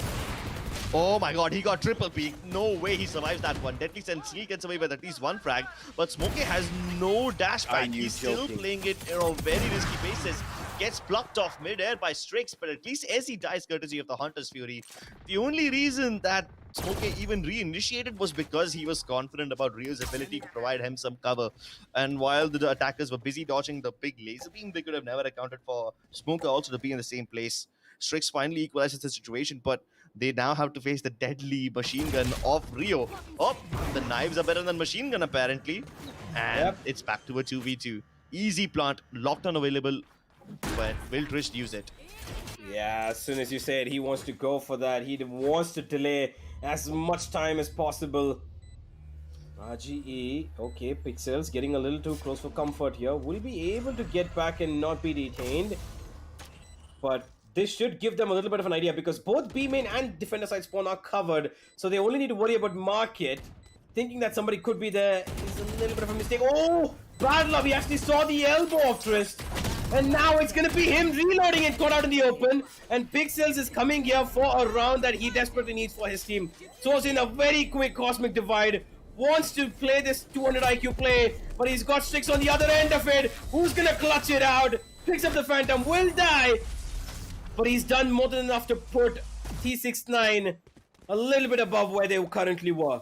Oh my god, he got triple peak. No way he survives that one. Deadly Sense, he gets away with at least 1 frag. But Smokey has no dash back. He's still playing it on a very risky basis. Gets blocked off mid-air by Strix, but at least as he dies courtesy of the Hunter's Fury. The only reason that Smokey even reinitiated was because he was confident about Rio's ability to provide him some cover. And while the attackers were busy dodging the big laser beam, they could have never accounted for Smoker also to be in the same place. Strix finally equalizes the situation, but they now have to face the deadly machine gun of Rio. Oh, the knives are better than machine gun apparently. And it's back to a 2v2. Easy plant, lockdown available, but will Trist use it? Yeah, as soon as you said he wants to go for that, he wants to delay as much time as possible. RGE, okay, Pixels getting a little too close for comfort here. Will be able to get back and not be detained. But this should give them a little bit of an idea because both B main and defender side spawn are covered. So they only need to worry about market. Thinking that somebody could be there is a little bit of a mistake. Oh, bad love, he actually saw the elbow of Trist. And now it's gonna be him reloading and caught out in the open. And Pixels is coming here for a round that he desperately needs for his team. Throws in a very quick Cosmic Divide. Wants to play this 200 IQ play, but he's got Strix on the other end of it. Who's gonna clutch it out? Picks up the Phantom, will die. But he's done more than enough to put T69 a little bit above where they currently were.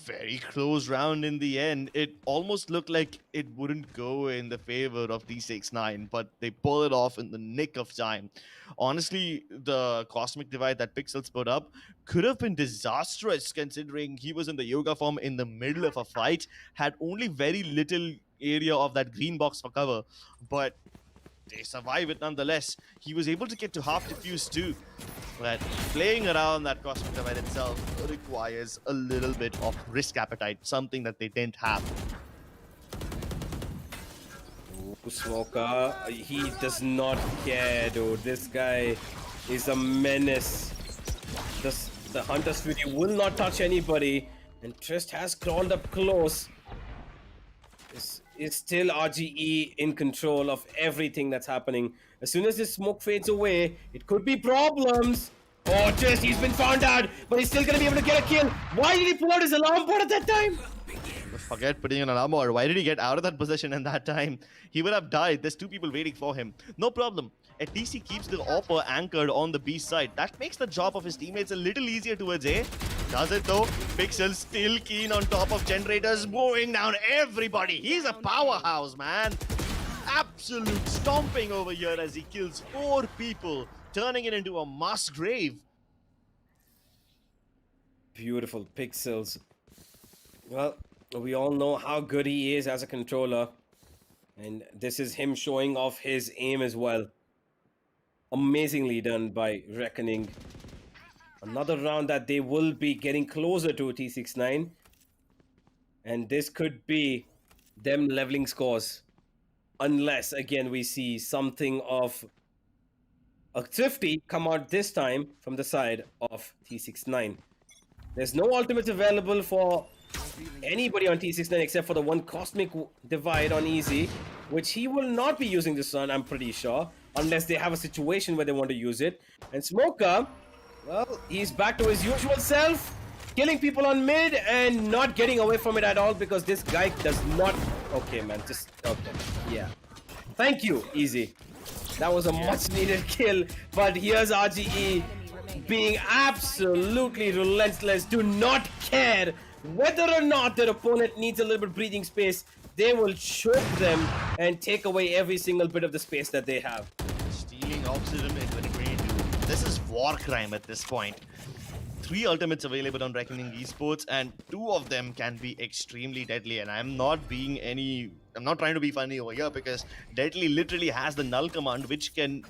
Very close round in the end. It almost looked like it wouldn't go in the favor of T69, but they pull it off in the nick of time. Honestly, the Cosmic Divide that Pixels put up could have been disastrous considering he was in the yoga form in the middle of a fight, had only very little area of that green box for cover, but they survive it nonetheless. He was able to get to half defuse too. But playing around that Cosmic Divide itself requires a little bit of risk appetite, something that they didn't have. Ooh, Smoker, he does not care, dude. This guy is a menace. The Hunter's Fury will not touch anybody, and Trist has crawled up close. Is still RGE in control of everything that's happening. As soon as this smoke fades away, it could be problems. Oh, Trist, he's been found out, but he's still gonna be able to get a kill. Why did he pull out his alarm bot at that time? Forget putting an alarm, or why did he get out of that position in that time? He would have died. There's two people waiting for him. No problem. At least he keeps the AWPer anchored on the B side. That makes the job of his teammates a little easier towards A. Does it though? Pixel still keen on top of generators, mowing down everybody. He's a powerhouse, man. Absolute stomping over here as he kills 4 people, turning it into a mass grave. Beautiful Pixels. Well, we all know how good he is as a controller. And this is him showing off his aim as well. Amazingly done by Reckoning. Another round that they will be getting closer to T69. And this could be them leveling scores. Unless, again, we see something of a Thrifty come out this time from the side of T69. There's no ultimates available for anybody on T69 except for the one Cosmic Divide on easy, which he will not be using this run, I'm pretty sure, unless they have a situation where they want to use it. And Smoker, well, he's back to his usual self, killing people on mid and not getting away from it at all because this guy does not... Okay, man, just... Okay, yeah. Thank you, Easy. That was a much needed kill, but here's RGE being absolutely relentless. Do not care whether or not their opponent needs a little bit of breathing space. They will choke them and take away every single bit of the space that they have. Stealing oxygen in 2022. This is war crime at this point. 3 ultimates available on Reckoning Esports, and 2 of them can be extremely deadly. And I'm not trying to be funny over here because Deadly literally has the null command, which can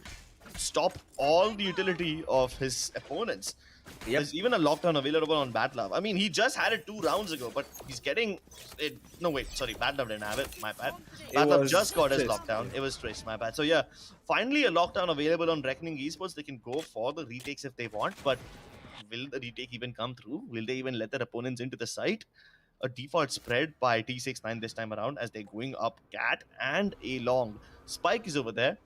stop all the utility of his opponents. Yep. There's even a lockdown available on Bad Love. I mean, he just had it 2 rounds ago, but he's getting it. No, wait, sorry, Bad Love didn't have it. My bad. Bad Love just got his lockdown. Yeah. It was Trish, my bad. So yeah, finally a lockdown available on Reckoning Esports. They can go for the retakes if they want, but will the retake even come through? Will they even let their opponents into the site? A default spread by T69 this time around as they're going up Cat and A long. Spike is over there.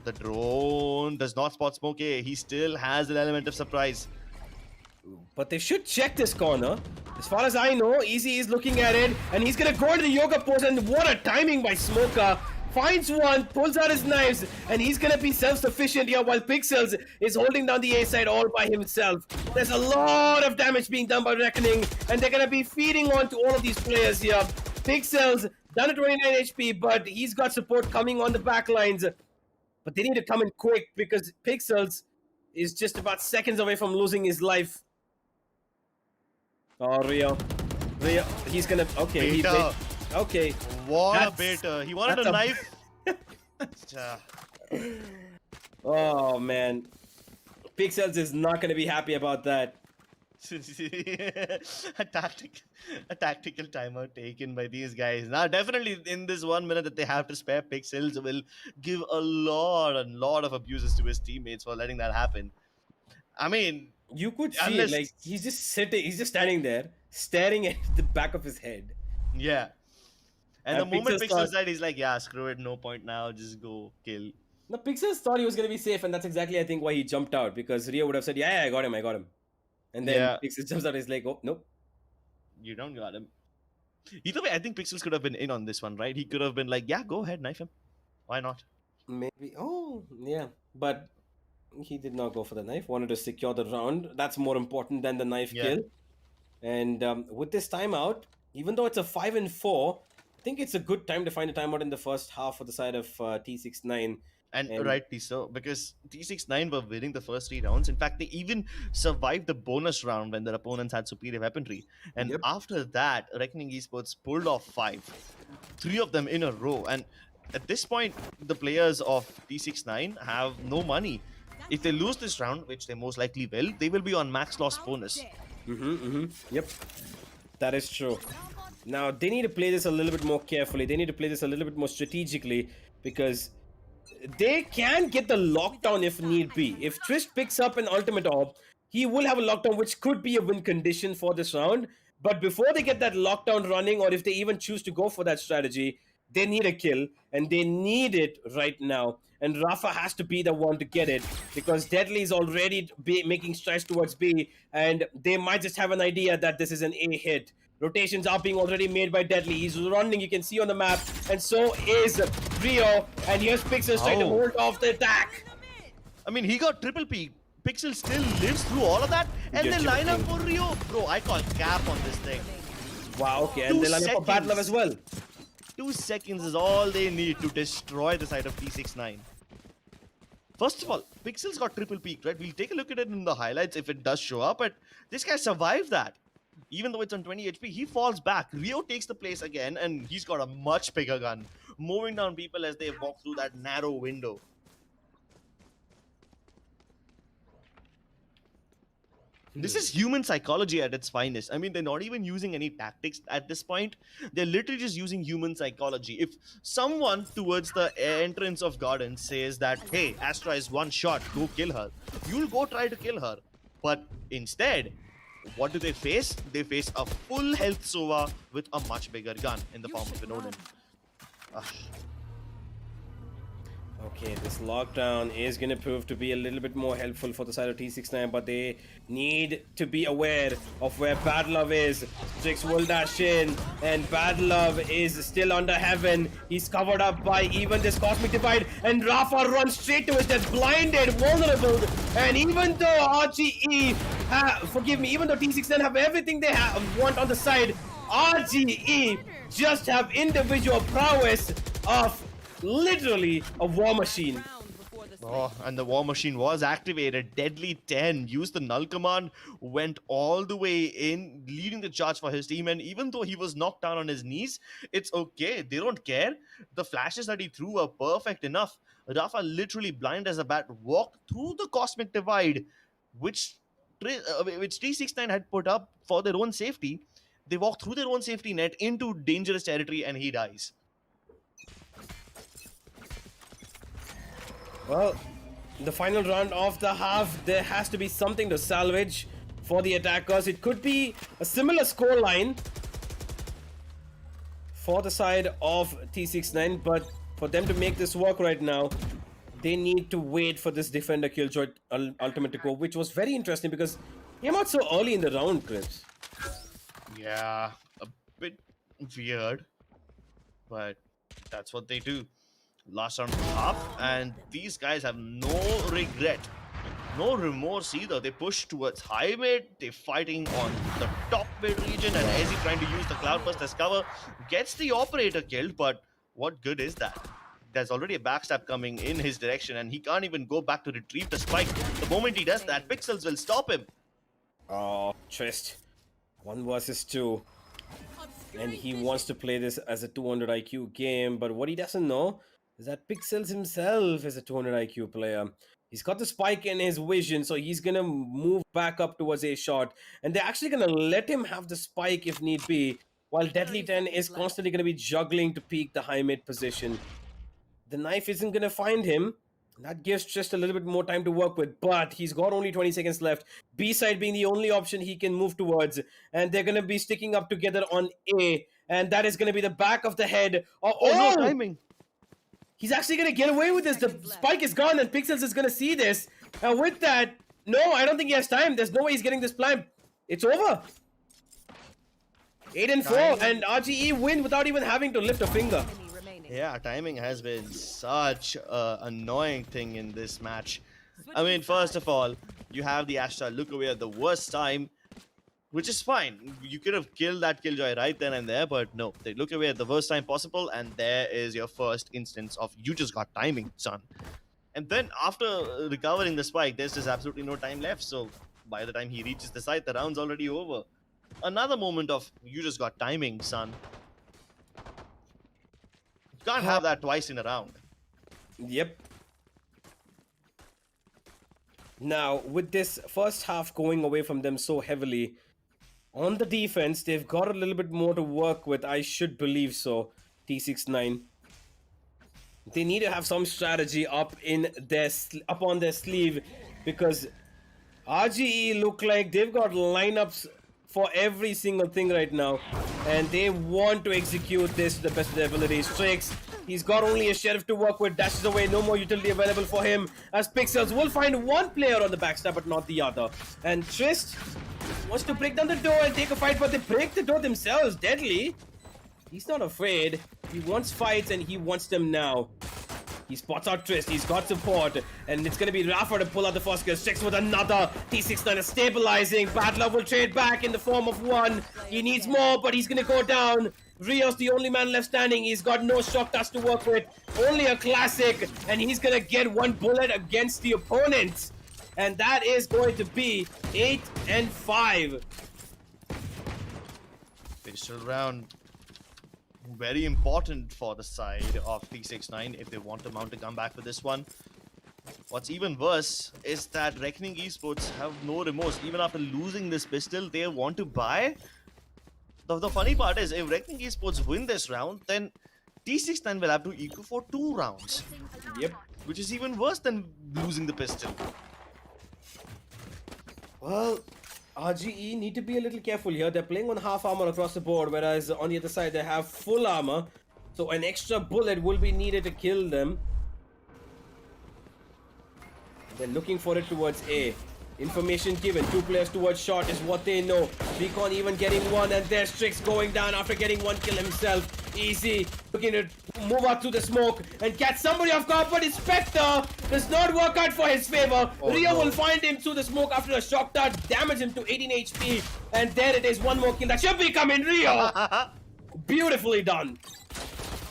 The drone does not spot Smoke A. He still has an element of surprise. But they should check this corner. As far as I know, Easy is looking at it, and he's gonna go into the yoga pose, and what a timing by Smoker. Finds one, pulls out his knives, and he's gonna be self-sufficient here while Pixels is holding down the A side all by himself. There's a lot of damage being done by Reckoning, and they're gonna be feeding on to all of these players here. Pixels down to 29 HP, but he's got support coming on the back lines. But they need to come in quick because Pixels is just about seconds away from losing his life. Oh, Rio, he's gonna... Okay, okay. What a beta. He wanted a knife. Oh, man. Pixels is not going to be happy about that. a tactical timeout taken by these guys. Now, definitely in this 1 minute that they have to spare, Pixels will give a lot of abuses to his teammates for letting that happen. I mean... You could see it, like, he's just standing there, staring at the back of his head. Yeah. And the moment Pixels Pixels died, he's like, yeah, screw it, no point now, just go kill. the Pixels thought he was going to be safe, and that's exactly, I think, why he jumped out, because Rio would have said, yeah, I got him. And then Yeah, Pixels jumps out, he's like, oh, nope. you don't got him. Either way, I think Pixels could have been in on this one, right? He could have been like, yeah, go ahead, knife him. Why not? Maybe, oh, yeah. But he did not go for the knife, wanted to secure the round. That's more important than the knife Yeah. kill. And with this timeout, even though it's a 5-4, I think it's a good time to find a timeout in the first half for the side of T69. And And rightly so, because T69 were winning the first 3 rounds. In fact, they even survived the bonus round when their opponents had superior weaponry. And yep. after that, Reckoning Esports pulled off 3 of them in a row. And at this point, the players of T69 have no money. If they lose this round, which they most likely will, they will be on max loss bonus. Yep. That is true. Now, they need to play this a little bit more carefully. They need to play this a little bit more strategically, because they can get the lockdown if need be. If Trist picks up an ultimate orb, he will have a lockdown, which could be a win condition for this round. But before they get that lockdown running, or if they even choose to go for that strategy, they need a kill, and they need it right now. And Rafa has to be the one to get it, because Deadly is already making strides towards B, and they might just have an idea that this is an A hit. Rotations are being already made by Deadly. He's running, you can see on the map, and so is Rio. And here's Pixels trying to Oh. hold off the attack. I mean, he got triple P. Pixel still lives through all of that, and Get they your line up thing. for Rio. Bro, I call cap on this thing. Wow, okay, and they line up for Bad Love as well. 2 seconds is all they need to destroy the side of T69. First of all, Pixels got triple peaked, right? We'll take a look at it in the highlights if it does show up, but this guy survived that. Even though it's on 20 HP, he falls back. Rio takes the place again, and he's got a much bigger gun, mowing down people as they walk through that narrow window. This is human psychology at its finest. I mean, they're not even using any tactics at this point. They're literally just using human psychology. If someone towards the entrance of Garden says that, hey, Astra is one shot, go kill her, you'll go try to kill her. But instead, what do they face? They face a full health Sova with a much bigger gun in the form of an Odin. Ugh. Okay, this lockdown is going to prove to be a little bit more helpful for the side of T69, but they need to be aware of where Bad Love is. Strix will dash in, and Bad Love is still under heaven. He's covered up by even this Cosmic Divide, and Rafa runs straight to his death, blinded, vulnerable, and even though RGE, even though T69 have everything they want on the side, RGE just have individual prowess of literally a war machine. Oh, and the war machine was activated. Deadly 10 used the null command, went all the way in, leading the charge for his team. And even though he was knocked down on his knees, it's okay. They don't care. The flashes that he threw were perfect enough. Rafa, literally blind as a bat, walked through the cosmic divide, which T69 had put up for their own safety. They walk through their own safety net into dangerous territory, and he dies. Well, the final round of the half, there has to be something to salvage for the attackers. It could be a similar scoreline for the side of T69, but for them to make this work right now, they need to wait for this defender killjoy ultimate to go, which was very interesting because he came out so early in the round, Crips. Yeah, a bit weird, but that's what they do. Last round half, and these guys have no regret, no remorse either. They push towards high mid, they're fighting on the top mid region, and Ezzy trying to use the cloud burst as cover, gets the operator killed, but what good is that? There's already a backstab coming in his direction, and he can't even go back to retrieve the spike. The moment he does that, Pixels will stop him. Oh, Trist. 1 versus 2. And he wants to play this as a 200 IQ game, but what he doesn't know is that Pixels himself is a 200 IQ player. He's got the spike in his vision, so he's gonna move back up towards a shot, and they're actually gonna let him have the spike if need be, while Deadly 10 is constantly gonna be juggling to peek the high mid position. The knife isn't gonna find him, That gives just a little bit more time to work with, but he's got only 20 seconds left. B side being the only option he can move towards, and they're going to be sticking up together on A, and that is going to be the back of the head. Oh no, timing. He's actually going to get away with this. The spike is gone, and Pixels is going to see this. And with that, no, I don't think he has time. There's no way he's getting this plant. It's over. 8 and 4, and RGE win without even having to lift a finger. Yeah, timing has been such an annoying thing in this match. I mean, first of all, you have the Astra look away at the worst time, which is fine. You could have killed that Killjoy right then and there, but no, they look away at the worst time possible, and there is your first instance of you just got timing, son. And then after recovering the spike, there's just absolutely no time left, so by the time he reaches the site, the round's already over. Another moment of you just got timing, son. You can't have that twice in a round. Yep. Now, with this first half going away from them so heavily, on the defense, they've got a little bit more to work with, I should believe so, T69. They need to have some strategy up on their sleeve, because RGE look like they've got lineups for every single thing right now, and they want to execute this to the best of their abilities. Strix, he's got only a sheriff to work with, dashes away, no more utility available for him, as Pixels will find one player on the backstab but not the other. And Trist wants to break down the door and take a fight, but they break the door themselves. Deadly, he's not afraid. He wants fights, and he wants them now. He spots out Trist, he's got support, and it's gonna be Rafa to pull out the first kill. Strix with another. T69 is stabilizing. Battler will trade back in the form of one. He needs more, but he's gonna go down. Rio's the only man left standing. He's got no shock touch to work with, only a classic, and he's gonna get one bullet against the opponent. And that is going to be 8 and 5. Pistol round. Very important for the side of T69 if they want to mount a comeback for this one. What's even worse is that Reckoning Esports have no remorse. Even after losing this pistol, they want to buy. The funny part is, if Reckoning Esports win this round, then T69 will have to eco for 2 rounds. Yep. Which is even worse than losing the pistol. Well, RGE need to be a little careful here. They're playing on half armor across the board, whereas on the other side they have full armor. So an extra bullet will be needed to kill them. They're looking for it towards A. Information given. 2 players towards short is what they know. Recon even getting one, and there's Strix going down after getting one kill himself. Easy. Looking to move out through the smoke and catch somebody off guard, but Spectre does not work out for his favor. Rio will find him through the smoke after a shock dart, damage him to 18 HP, and there it is, one more kill. That should be coming, Rio! Beautifully done.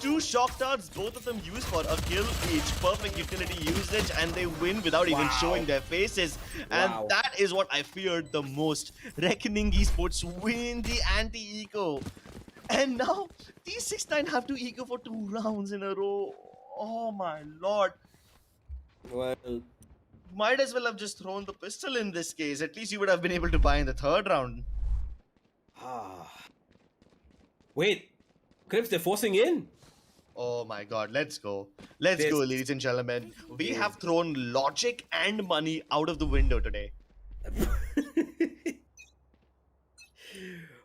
2 shock darts, both of them used for a kill each. Perfect utility usage, and they win without even showing their faces. And that is what I feared the most. Reckoning Esports win the anti-eco. And now T69 have to eco for 2 rounds in a row. Oh my lord. Well, might as well have just thrown the pistol in this case. At least you would have been able to buy in the 3rd round. Wait, Crips, they're forcing in. Oh my god, let's go. Let's go, ladies and gentlemen. We have thrown logic and money out of the window today.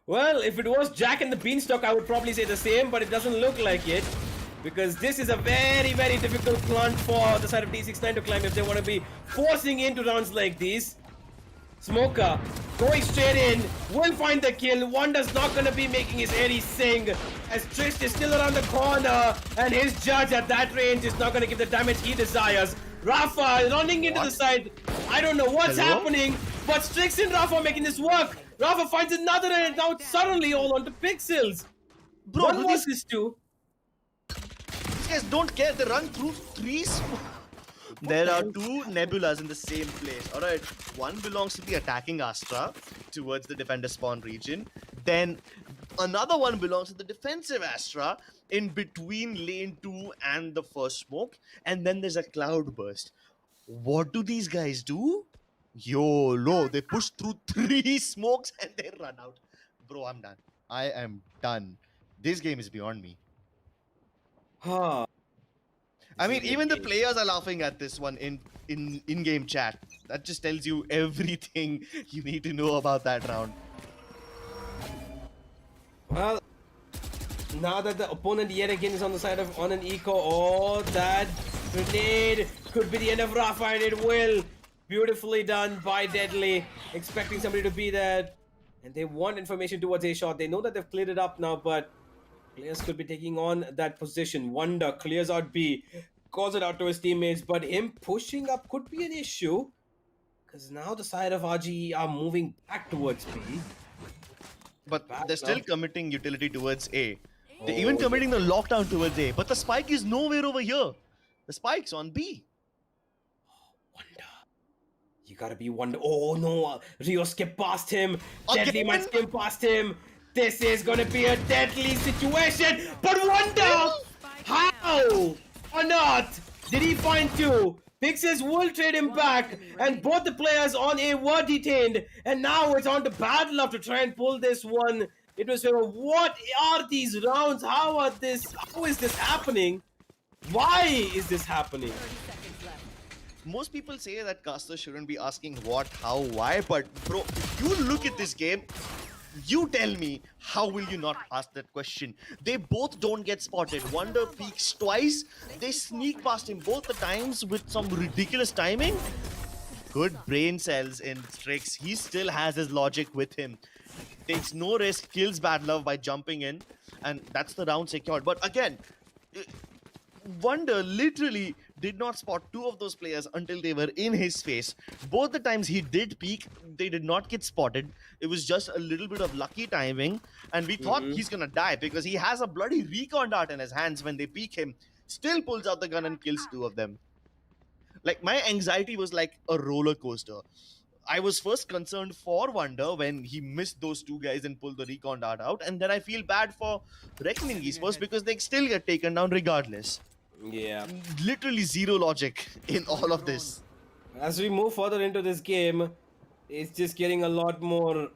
Well, if it was Jack and the Beanstalk, I would probably say the same, but it doesn't look like it. Because this is a very, very difficult plant for the side of T69 to climb if they want to be forcing into rounds like these. Smoker going straight in, will find the kill. Wonder's not going to be making his airy sing, as Trist is still around the corner, and his judge at that range is not going to give the damage he desires. Rafa running into the side. I don't know what's happening, but Strix and Rafa making this work. Rafa finds another, and now it's suddenly all onto Pixels. Bro, what was this two? These guys don't care. They run through 3 There are 2 Nebulas in the same place. Alright, one belongs to the attacking Astra towards the defender spawn region. Then another one belongs to the defensive Astra in between lane 2 and the first smoke. And then there's a cloud burst. What do these guys do? YOLO, they push through 3 smokes and they run out. Bro, I'm done. I am done. This game is beyond me. I mean, even the players are laughing at this one in-game chat. That just tells you everything you need to know about that round. Well, now that the opponent yet again is on the side of on an eco, oh, that grenade could be the end of Rafa, and it will. Beautifully done by Deadly, expecting somebody to be there. And they want information towards A shot. They know that they've cleared it up now, but players could be taking on that position. Wonder clears out B, calls it out to his teammates, but him pushing up could be an issue. Because now the side of RGE are moving back towards B. But they're still committing utility towards A. They're even committing the lockdown towards A. But the spike is nowhere over here. The spike's on B. Wonder. You gotta be Wonder. Oh no, Rio skipped past him. Deadly might skip past him. This is gonna be a deadly situation. But Wonder! How or not? Did he find two? Pixels will trade him back, and both the players on A were detained, and now it's on to Battle to try and pull this one. It was what are these rounds? How is this happening? Why is this happening? Most people say that casters shouldn't be asking what, how, why, but bro, if you look at this game, you tell me, how will you not ask that question? They both don't get spotted. Wonder peeks twice. They sneak past him both the times with some ridiculous timing. Good brain cells in tricks. He still has his logic with him. Takes no risk, kills Bad Love by jumping in, and that's the round secured. But again, Wonder literally did not spot two of those players until they were in his face. Both the times he did peek, they did not get spotted. It was just a little bit of lucky timing, and we thought he's gonna die because he has a bloody recon dart in his hands when they peek him. Still pulls out the gun and kills two of them. Like, my anxiety was like a roller coaster. I was first concerned for Wonder when he missed those two guys and pulled the recon dart out, and then I feel bad for Reckoning Esports because they still get taken down regardless. Yeah. Literally zero logic in all of this. As we move further into this game, it's just getting a lot more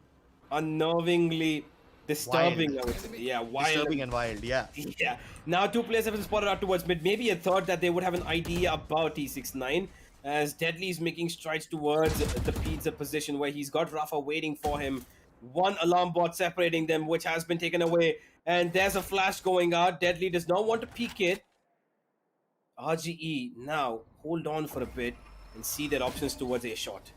unnervingly disturbing, Wild. I would say. Yeah, wild. Disturbing and wild, yeah. Yeah. Now two players have been spotted out towards mid. Maybe a third that they would have an idea about T69. As Deadly is making strides towards the pizza position where he's got Rafa waiting for him. One alarm bot separating them, which has been taken away. And there's a flash going out. Deadly does not want to peek it. RGE now hold on for a bit and see their options towards A shot.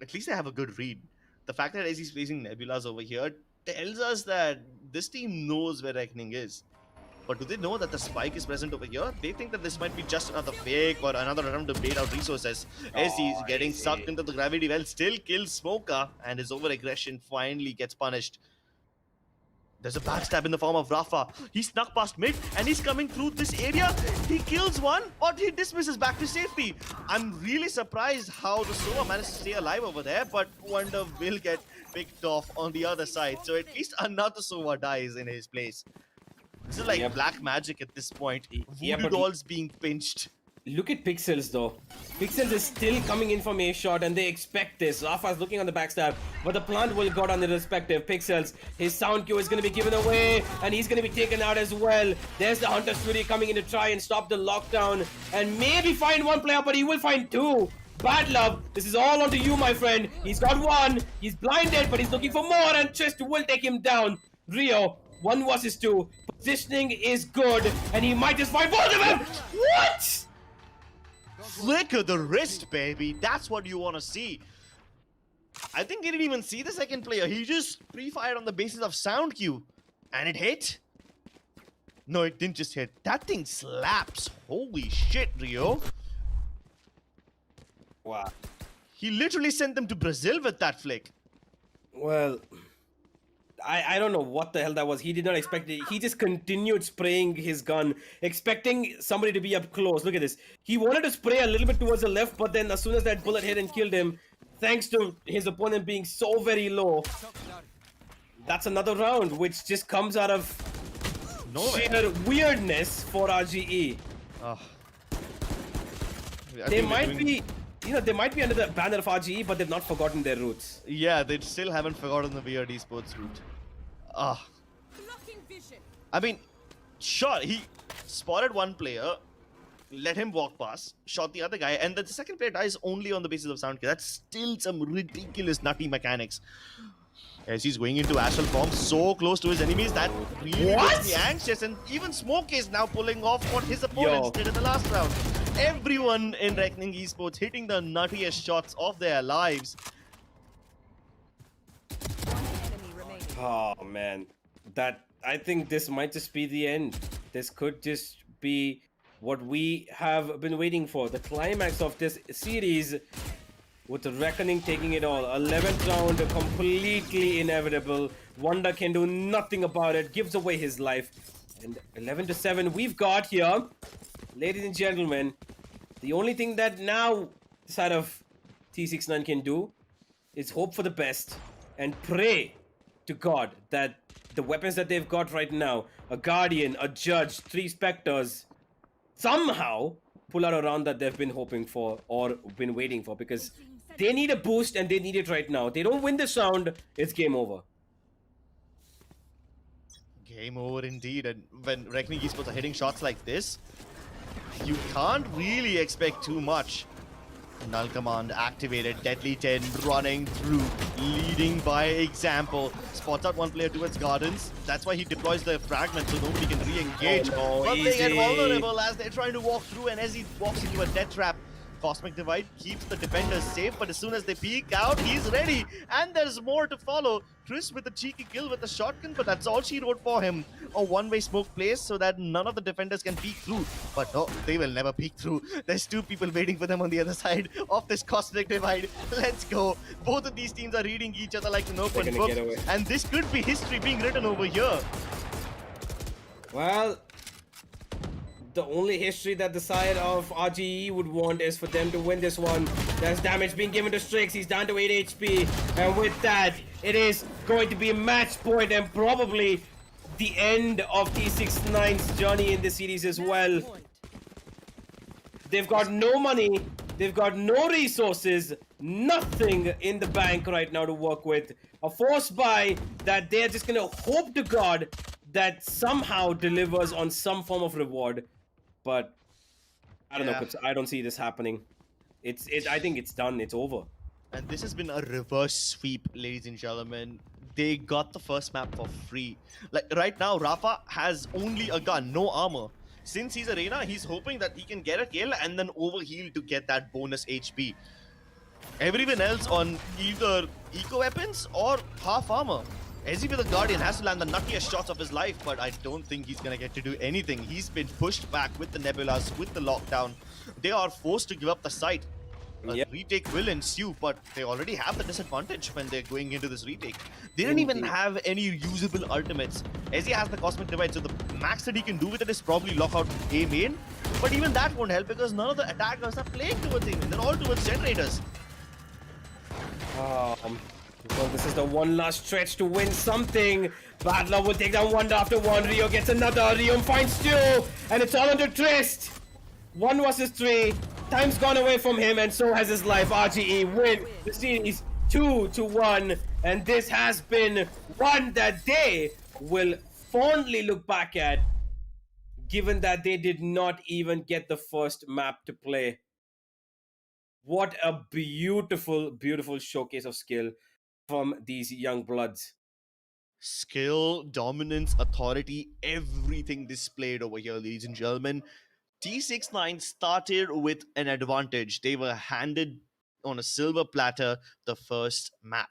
At least they have a good read. The fact that he's placing Nebulas over here tells us that this team knows where Reckoning is. But do they know that the spike is present over here? They think that this might be just another fake or another attempt to bait out resources. As he's getting sucked into the gravity well, still kills Smoker, and his over-aggression finally gets punished. There's a backstab in the form of Rafa. He snuck past mid, and he's coming through this area. He kills one, but he dismisses back to safety. I'm really surprised how the Sova managed to stay alive over there, but Wonder will get picked off on the other side. So at least another Sova dies in his place. This is like black magic at this point. Voodoo dolls being pinched. Look at Pixels though. Pixels is still coming in from A shot and they expect this. Rafa's looking on the backstab, but the plant will go on the respective. Pixels, his sound cue is going to be given away and he's going to be taken out as well. There's the Hunter's Fury coming in to try and stop the lockdown and maybe find one player, but he will find two. Bad Love, this is all onto you, my friend. He's got one. He's blinded, but he's looking for more and Trist will take him down. Rio, 1 versus 2. Positioning is good and he might just find both of them. What? Flicker the wrist, baby. That's what you want to see. I think he didn't even see the second player. He just pre-fired on the basis of sound cue. And it hit? No, it didn't just hit. That thing slaps. Holy shit, Rio. Wow. He literally sent them to Brazil with that flick. Well, I don't know what the hell that was. He did not expect it. He just continued spraying his gun, expecting somebody to be up close. Look at this. He wanted to spray a little bit towards the left, but then as soon as that bullet hit and killed him, thanks to his opponent being so very low, that's another round, which just comes out of sheer weirdness for RGE. They might be... You know, they might be under the banner of RGE, but they've not forgotten their roots. Yeah, they still haven't forgotten the weird esports route. I mean, sure, spotted one player, let him walk past, shot the other guy, and the second player dies only on the basis of sound kill. That's still some ridiculous nutty mechanics. As he's going into astral form, so close to his enemies, that really makes me anxious. And even Smoke is now pulling off what his opponents did in the last round. Everyone in Reckoning Esports hitting the nuttiest shots of their lives. Oh man, I think this might just be the end. This could just be what we have been waiting for. The climax of this series, with the Reckoning taking it all. 11th round, completely inevitable. Wonder can do nothing about it, gives away his life. And 11-7 we've got here. Ladies and gentlemen, the only thing that now the side of T69 can do is hope for the best and pray to God that the weapons that they've got right now, a Guardian, a Judge, 3 Spectres, somehow pull out a round that they've been hoping for or been waiting for, because they need a boost and they need it right now. They don't win this round, it's game over. Game over indeed. And when Reckoning Esports are hitting shots like this, you can't really expect too much. Null Command activated, Deadly 10 running through, leading by example. Spots out one player towards Gardens. That's why he deploys the fragment so nobody can re-engage. Oh, no, but easy. they get vulnerable as they're trying to walk through, and as he walks into a death trap, Cosmic Divide keeps the defenders safe, but as soon as they peek out, he's ready. And there's more to follow. Chris with a cheeky kill with the shotgun, but that's all she wrote for him. A one-way smoke placed so that none of the defenders can peek through. But no, they will never peek through. There's 2 people waiting for them on the other side of this Cosmic Divide. Let's go. Both of these teams are reading each other like an open book. And this could be history being written over here. Well, the only history that the side of RGE would want is for them to win this one. There's damage being given to Strix. He's down to 8 HP. And with that, it is going to be a match point and probably the end of T69's journey in this series as well. They've got no money. They've got no resources. Nothing in the bank right now to work with. A forced buy that they're just going to hope to God that somehow delivers on some form of reward. But I don't know, I don't see this happening. I think it's done. It's over. And this has been a reverse sweep, ladies and gentlemen. They got the first map for free. Like right now, Rafa has only a gun, no armor. Since he's Arena, he's hoping that he can get a kill and then overheal to get that bonus HP. Everyone else on either eco weapons or half armor. Ezzy with the Guardian has to land the nuttiest shots of his life, but I don't think he's gonna get to do anything. He's been pushed back with the Nebulas, with the lockdown. They are forced to give up the site. A retake will ensue, but they already have the disadvantage when they're going into this retake. They didn't even have any usable ultimates. Ezzy has the Cosmic Divide, so the max that he can do with it is probably lock out A main. But even that won't help because none of the attackers are playing towards A main. They're all towards generators. Well, this is the one last stretch to win something. Battler will take down one after one. Rio gets another. Rio finds 2. And it's all under Trist. 1 versus 3. Time's gone away from him, and so has his life. RGE win the series 2-1. And this has been one that they will fondly look back at, given that they did not even get the first map to play. What a beautiful, beautiful showcase of skill from these young bloods. Skill, dominance, authority, everything displayed over here, ladies and gentlemen. T69 started with an advantage. They were handed on a silver platter the first map.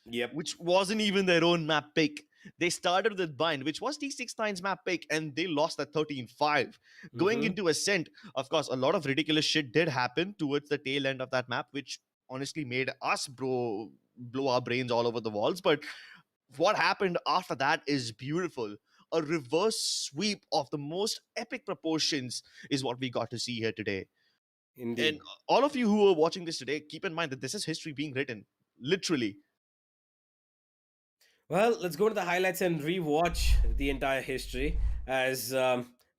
Yep. Which wasn't even their own map pick. They started with Bind, which was T69's map pick, and they lost at 13-5. Going into Ascent, of course, a lot of ridiculous shit did happen towards the tail end of that map, which honestly made us blow our brains all over the walls. But what happened after that is beautiful. A reverse sweep of the most epic proportions is what we got to see here today. Indeed. And all of you who are watching this today, keep in mind that this is history being written. Literally. Well, let's go to the highlights and rewatch the entire history, as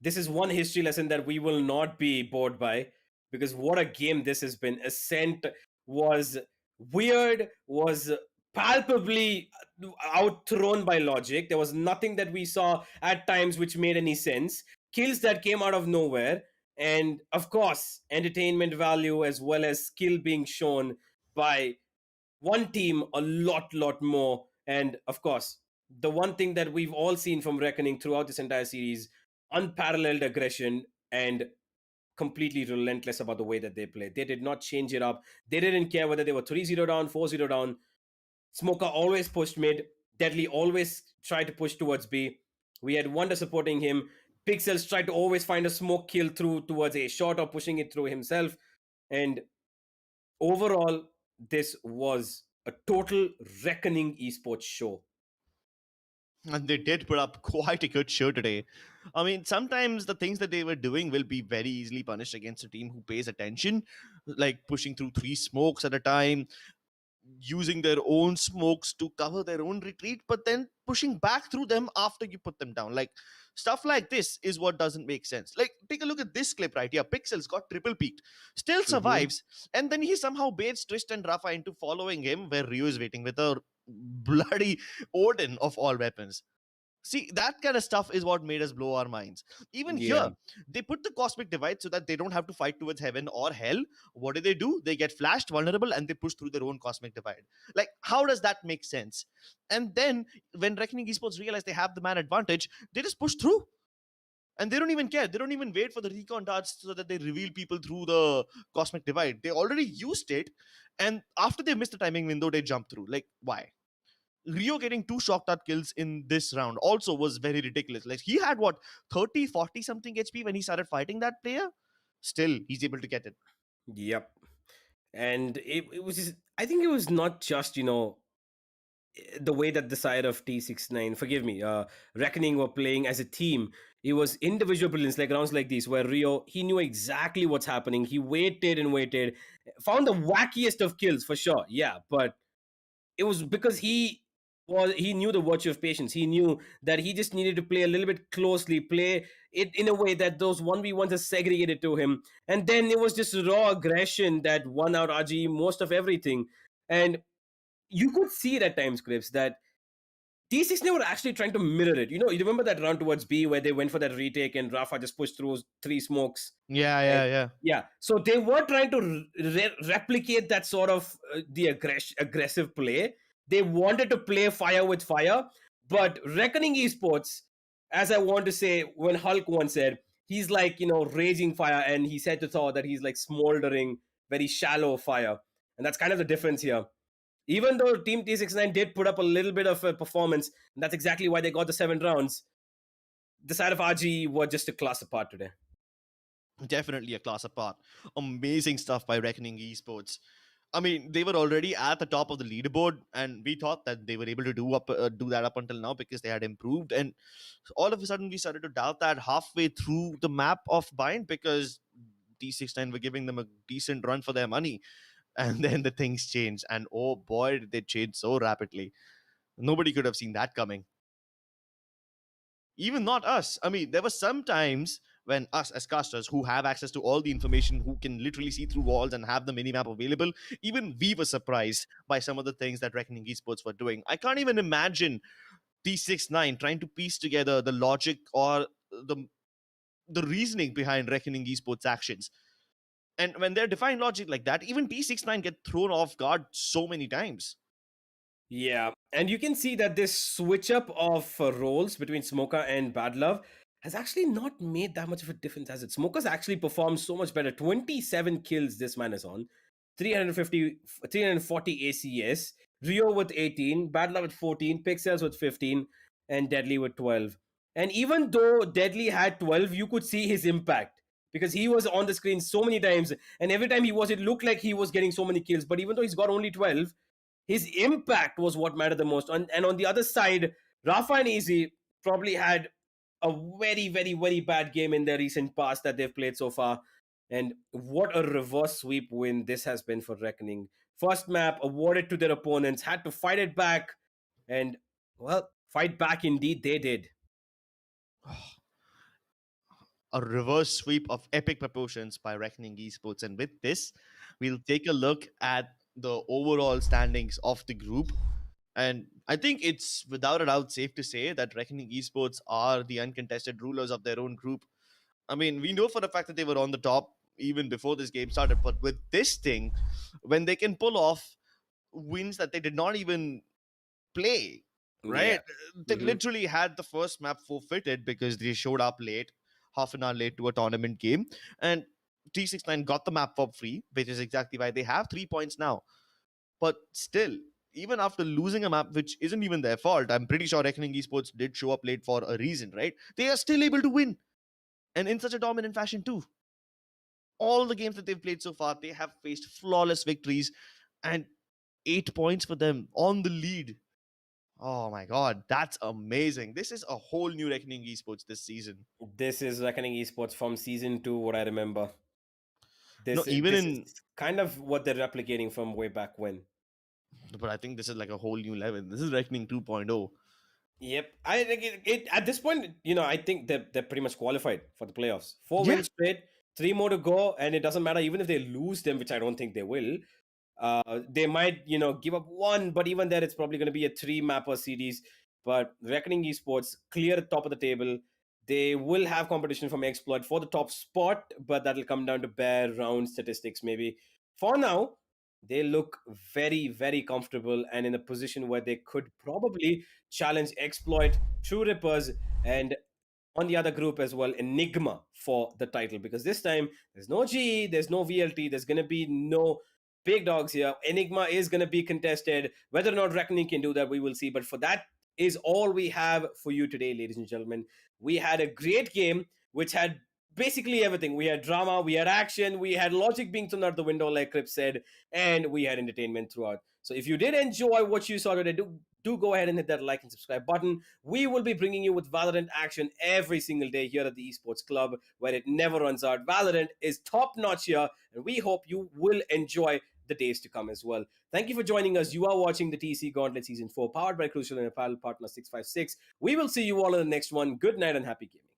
this is one history lesson that we will not be bored by, because what a game this has been. Ascent was weird, was palpably outthrown by logic. There was nothing that we saw at times which made any sense. kills that came out of nowhere, and of course, entertainment value as well as skill being shown by one team a lot more. And of course, the one thing that we've all seen from Reckoning throughout this entire series, unparalleled aggression and completely relentless about the way that they played. They did not change it up. They didn't care whether they were 3-0 down, 4-0 down. Smoker always pushed mid. Deadly always tried to push towards B. We had Wonder supporting him. Pixels tried to always find a smoke kill through towards a shot or pushing it through himself. And overall, this was a total Reckoning esports show. And they did put up quite a good show today. I mean, sometimes the things that they were doing will be very easily punished against a team who pays attention, like pushing through 3 smokes at a time, using their own smokes to cover their own retreat, but then pushing back through them after you put them down. Like, stuff like this is what doesn't make sense. Like, take a look at this clip right here. Pixels got triple peaked, still Mhm. survives, and then he somehow baits Twist and Rafa into following him where Ryu is waiting with a bloody Odin of all weapons. See, that kind of stuff is what made us blow our minds. Even Yeah. here, they put the cosmic divide so that they don't have to fight towards heaven or hell. What do? They get flashed, vulnerable, and they push through their own cosmic divide. Like, how does that make sense? And then, when Reckoning Esports realize they have the man advantage, they just push through. And they don't even care. They don't even wait for the recon darts so that they reveal people through the cosmic divide. They already used it. And after they missed the timing window, they jump through. Like, why? Rio getting 2 shock dart kills in this round also was very ridiculous. Like, he had what, 30, 40 something HP when he started fighting that player? Still, he's able to get it. Yep. And it was just, I think it was not just, the way that the side of T69, forgive me, Reckoning were playing as a team. It was individual brilliance, like rounds like these, where Rio, he knew exactly what's happening. He waited and waited, found the wackiest of kills for sure. Yeah, but it was because he knew the virtue of patience. He knew that he just needed to play a little bit closely, play it in a way that those 1v1s are segregated to him. And then it was just raw aggression that won out RG most of everything. And you could see it at times, Grips, that T69 were actually trying to mirror it. You remember that round towards B where they went for that retake and Rafa just pushed through 3 smokes? Yeah, And yeah, yeah. yeah, so they were trying to replicate that sort of the aggressive play. They wanted to play fire with fire, but Reckoning Esports, as I want to say, when Hulk once said, he's like, raging fire, and he said to Thor that he's like smoldering, very shallow fire. And that's kind of the difference here. Even though Team T69 did put up a little bit of a performance, and that's exactly why they got the 7 rounds, the side of RG were just a class apart today. Definitely a class apart. Amazing stuff by Reckoning Esports. I mean, they were already at the top of the leaderboard, and we thought that they were able to do that up until now because they had improved. And all of a sudden, we started to doubt that halfway through the map of Bind because T69 were giving them a decent run for their money. And then the things changed, and oh boy, did they change so rapidly. Nobody could have seen that coming. Even not us. I mean, there were some times when us as casters who have access to all the information, who can literally see through walls and have the minimap available, even we were surprised by some of the things that Reckoning Esports were doing. I can't even imagine T69 trying to piece together the logic or the reasoning behind Reckoning Esports actions. And when they're defined logic like that, even T69 get thrown off guard so many times. Yeah, and you can see that this switch up of roles between Smoker and Bad Love has actually not made that much of a difference, has it? Smoker's actually performed so much better. 27 kills this man is on, 340 ACS, Rio with 18, Bad Love with 14, Pixels with 15, and Deadly with 12. And even though Deadly had 12, you could see his impact because he was on the screen so many times, and every time he was, it looked like he was getting so many kills. But even though he's got only 12, his impact was what mattered the most. And on the other side, Rafa and Easy probably had a very, very, very bad game in their recent past that they've played so far. And what a reverse sweep win this has been for Reckoning. First map awarded to their opponents, had to fight it back. And, well, fight back indeed they did. A reverse sweep of epic proportions by Reckoning Esports. And with this, we'll take a look at the overall standings of the group. And I think it's without a doubt safe to say that Reckoning Esports are the uncontested rulers of their own group. I mean, we know for the fact that they were on the top even before this game started, but with this thing, when they can pull off wins that they did not even play, Yeah. right? They Mhm. literally had the first map forfeited because they showed up late, half an hour late to a tournament game, and T69 got the map for free, which is exactly why they have 3 points now. But still, even after losing a map which isn't even their fault, I'm pretty sure Reckoning Esports did show up late for a reason, right? They are still able to win, and in such a dominant fashion too. All the games that they've played so far, they have faced flawless victories, and 8 points for them on the lead. Oh my god, that's amazing. This is a whole new Reckoning Esports this season. This is Reckoning Esports from season 2, what I remember. No, even This is in, kind of what they're replicating from way back when. but I think this is like a whole new level. This is Reckoning 2.0. Yep, I think it at this point, I think they're pretty much qualified for the playoffs. 4 wins Yeah. straight, 3 more to go, and it doesn't matter even if they lose them, which I don't think they will. They might, give up one, but even there, it's probably going to be a 3-mapper series. But Reckoning Esports clear top of the table. They will have competition from Exploit for the top spot, but that'll come down to bare round statistics maybe. For now, they look very, very comfortable and in a position where they could probably challenge Exploit, True Rippers, and on the other group as well, Enigma for the title. Because this time, there's no GE, there's no VLT, there's going to be no big dogs here. Enigma is going to be contested. Whether or not Reckoning can do that, we will see. But for that is all we have for you today, ladies and gentlemen. We had a great game, which had basically everything. We had drama, we had action, we had logic being thrown out the window, like Crip said, and we had entertainment throughout. So if you did enjoy what you saw today, do go ahead and hit that like and subscribe button. We will be bringing you with Valorant action every single day here at the Esports Club, where it never runs out. Valorant is top notch here, and we hope you will enjoy the days to come as well. Thank you for joining us. You are watching the TC Gauntlet Season 4, powered by Crucial and Apparel Partner 656. We will see you all in the next one. Good night and happy gaming.